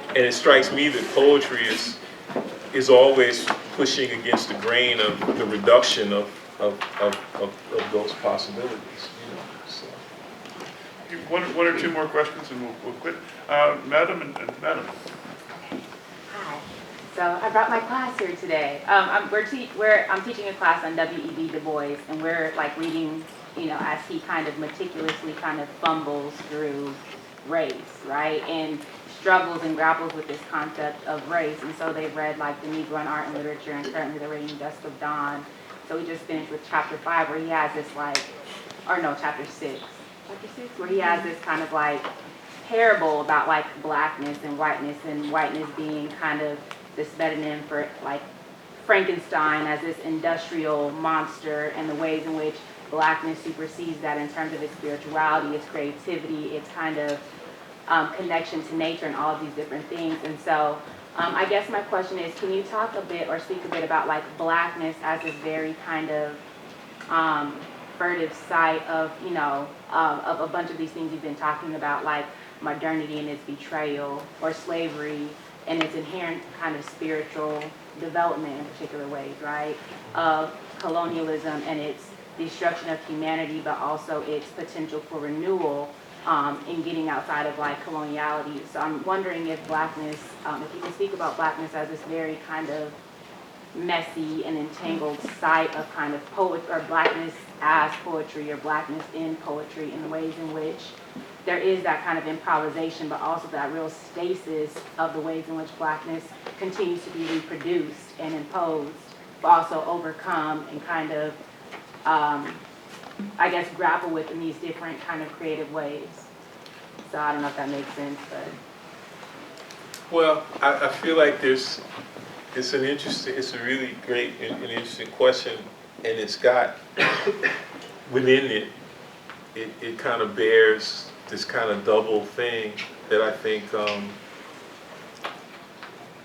and it strikes me that poetry is is always pushing against the grain of the reduction of those possibilities. You know, so. One or two more questions and we'll quit. Madam and Madam. Hi. So I brought my class here today. I'm teaching a class on W.E.B. Du Bois, and we're like reading, you know, as he kind of meticulously kind of fumbles through race, right? And struggles and grapples with this concept of race. And so they've read like the Negro in Art and Literature, and currently they're reading Dusk of Dawn. So we just finished with chapter 5 where he has this like, or no, chapter 6, where he has this kind of like parable about like blackness and whiteness being kind of this metonym for like Frankenstein as this industrial monster, and the ways in which blackness supersedes that in terms of its spirituality, its creativity, its kind of connection to nature and all of these different things. And so I guess my question is, can you talk a bit or speak a bit about like blackness as this very kind of furtive site of, you know, of a bunch of these things you've been talking about, like modernity and its betrayal, or slavery and its inherent kind of spiritual development in particular ways, right? Of colonialism and its destruction of humanity, but also its potential for renewal in getting outside of like coloniality. So I'm wondering if blackness, if you can speak about blackness as this very kind of messy and entangled site of kind of poet, or blackness as poetry, or blackness in poetry, in ways in which there is that kind of improvisation, but also that real stasis of the ways in which blackness continues to be reproduced and imposed, but also overcome and kind of, I guess, grapple with in these different kind of creative ways. So I don't know if that makes sense, but. Well, I feel like it's a really great and interesting question, and it's got, within it kind of bears this kind of double thing that I think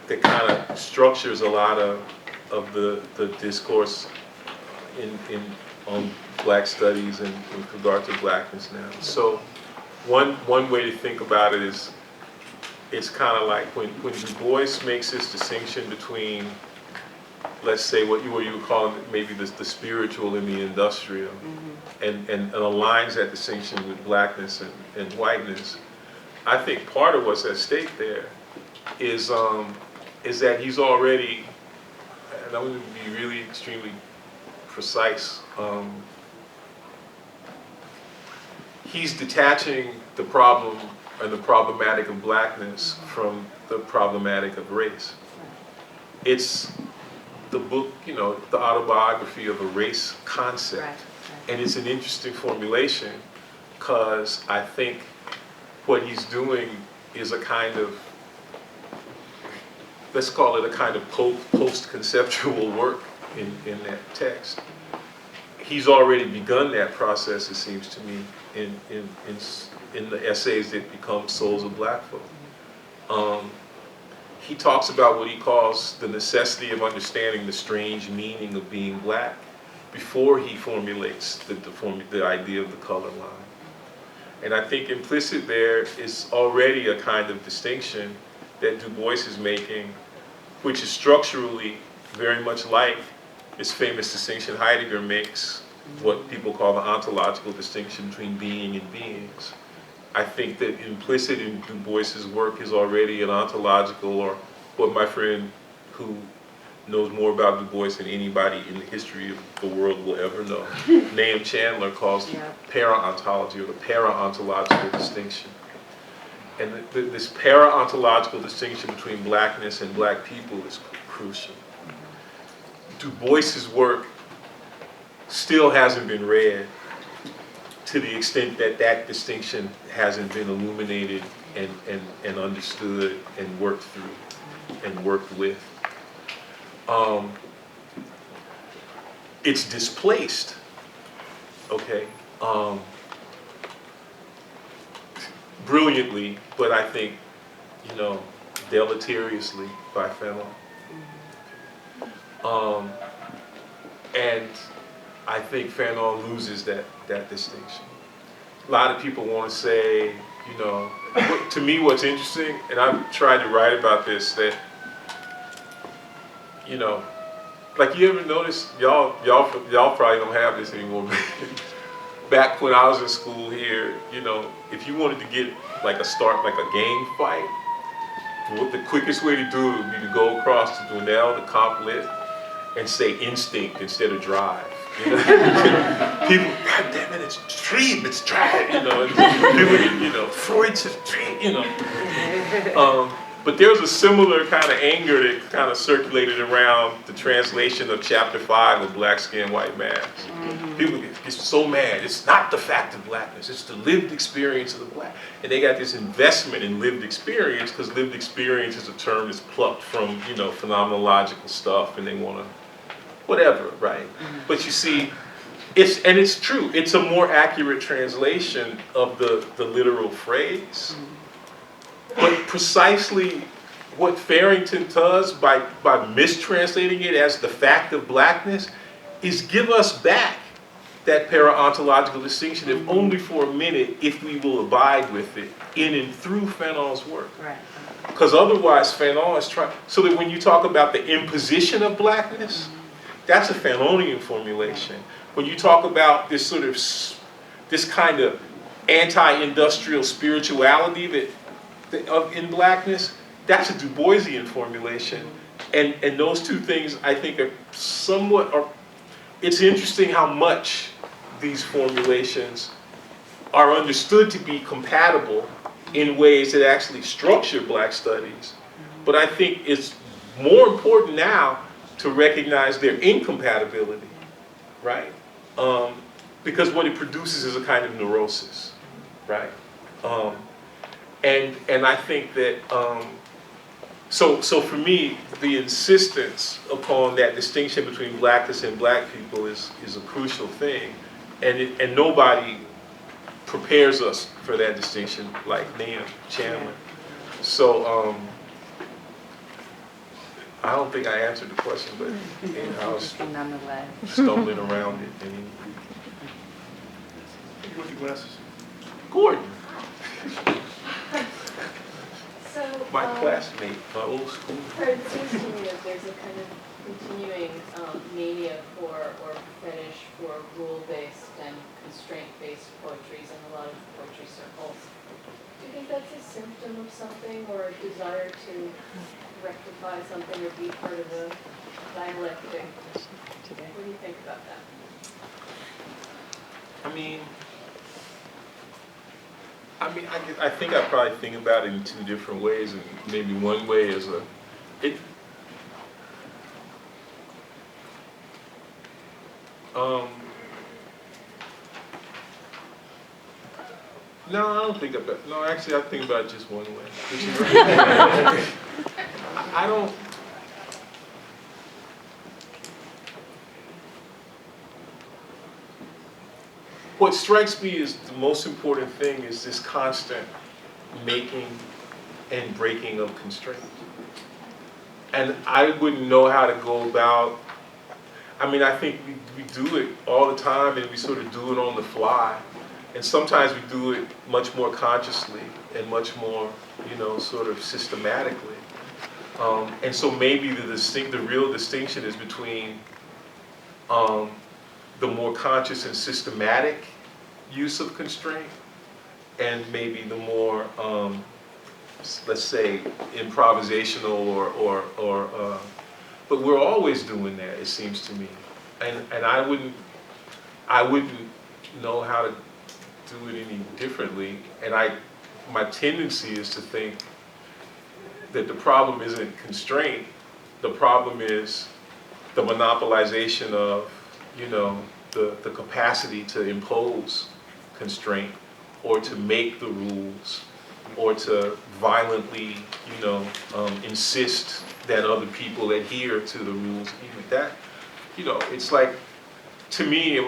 that kind of structures a lot of the discourse on Black studies and with regard to blackness now. So one way to think about it is, it's kind of like when Du Bois makes this distinction between, let's say, what you would call maybe the spiritual and the industrial, and aligns that distinction with blackness and whiteness. I think part of what's at stake there is that he's already, and I'm going to be really extremely precise, he's detaching the problem or the problematic of blackness from the problematic of race. It's the book, you know, the autobiography of a race concept. Right. And it's an interesting formulation, because I think what he's doing is a kind of, let's call it a kind of post-conceptual work in that text. He's already begun that process, it seems to me, in the essays that become Souls of Black Folk. He talks about what he calls the necessity of understanding the strange meaning of being black before he formulates the idea of the color line. And I think implicit there is already a kind of distinction that Du Bois is making, which is structurally very much like this famous distinction Heidegger makes, what people call the ontological distinction between being and beings. I think that implicit in Du Bois's work is already an ontological, or what my friend who knows more about Du Bois than anybody in the history of the world will ever know, Nahum Chandler calls para-ontology, or the para-ontological distinction. And this para-ontological distinction between blackness and black people is crucial. Du Bois's work still hasn't been read to the extent that that distinction hasn't been illuminated and understood and worked through and worked with. It's displaced, okay, brilliantly, but I think, you know, deleteriously by Fanon. And I think Fanon loses that distinction. A lot of people want to say, you know, to me what's interesting, and I've tried to write about this, that you know, like you ever notice, y'all probably don't have this anymore, but back when I was in school here, you know, if you wanted to get like a gang fight, what the quickest way to do it would be to go across to Donnell, the comp lit, and say instinct instead of drive. You know? People, God damn it, it's dream, it's drive, you know. And people, you know, Freud's dream, you know. But there's a similar kind of anger that kind of circulated around the translation of chapter 5 of Black Skin, White Mask. People get so mad. It's not the fact of blackness, it's the lived experience of the black. And they got this investment in lived experience because lived experience is a term that's plucked from, you know, phenomenological stuff, and they want to, whatever, right? But you see, it's true. It's a more accurate translation of the literal phrase. But precisely what Farrington does by mistranslating it as the fact of blackness is give us back that para-ontological distinction, if only for a minute, if we will abide with it in and through Fanon's work. Right. Because otherwise Fanon is trying, so that when you talk about the imposition of blackness, that's a Fanonian formulation. When you talk about this sort of, this kind of anti-industrial spirituality that in blackness, that's a Du Boisian formulation. And those two things, I think, are somewhat, it's interesting how much these formulations are understood to be compatible in ways that actually structure black studies. But I think it's more important now to recognize their incompatibility, right? Because what it produces is a kind of neurosis, right? And I think that, so for me, the insistence upon that distinction between blackness and black people is a crucial thing. And nobody prepares us for that distinction like Nahum Chandler. So I don't think I answered the question, but I was stumbling around it. With your glasses. Gordon. So, My classmate, my old school. it seems to me that there's a kind of continuing mania for, or fetish for, rule-based and constraint-based poetries in a lot of poetry circles. Do you think that's a symptom of something, or a desire to rectify something or be part of a dialectic? What do you think about that? I think I probably think about it in two different ways, and maybe one way is no, I don't think about, no, actually I think about it just one way. I don't, what strikes me as the most important thing is this constant making and breaking of constraints. And I wouldn't know how to go about, I think we do it all the time, and we sort of do it on the fly. And sometimes we do it much more consciously and much more, sort of systematically. And so maybe the real distinction is between the more conscious and systematic use of constraint, and maybe the more, let's say, improvisational or but we're always doing that, it seems to me. And I wouldn't know how to do it any differently. And my tendency is to think that the problem isn't constraint, the problem is the monopolization of, the capacity to impose constraint, or to make the rules, or to violently, insist that other people adhere to the rules. Even that, it's like, to me,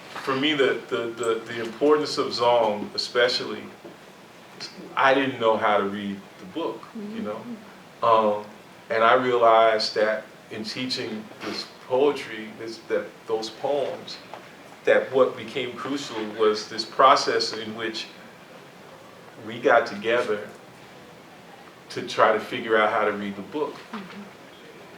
for me, the importance of Zong, especially, I didn't know how to read the book, and I realized that in teaching this poetry, those poems, that what became crucial was this process in which we got together to try to figure out how to read the book.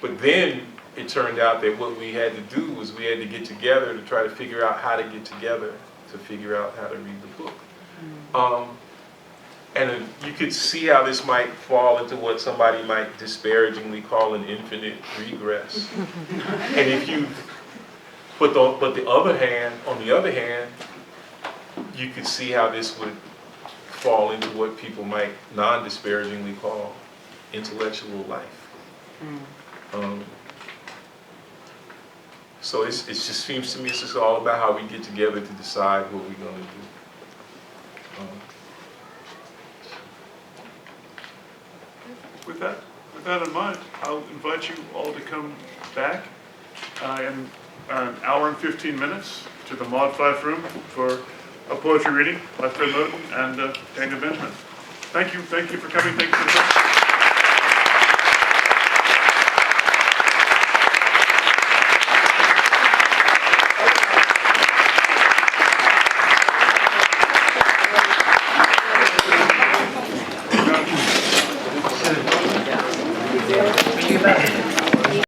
But then it turned out that what we had to do was we had to get together to try to figure out how to get together to figure out how to read the book. And you could see how this might fall into what somebody might disparagingly call an infinite regress. And if you, but on the other hand, you could see how this would fall into what people might non-disparagingly call intellectual life. So it just seems to me it's just all about how we get together to decide what we're going to do. With that in mind, I'll invite you all to come back in an hour and 15 minutes to the Mod 5 room for a poetry reading by Fred Moten and Daniel Benjamin. Thank you for coming. Thank you for the Thank you.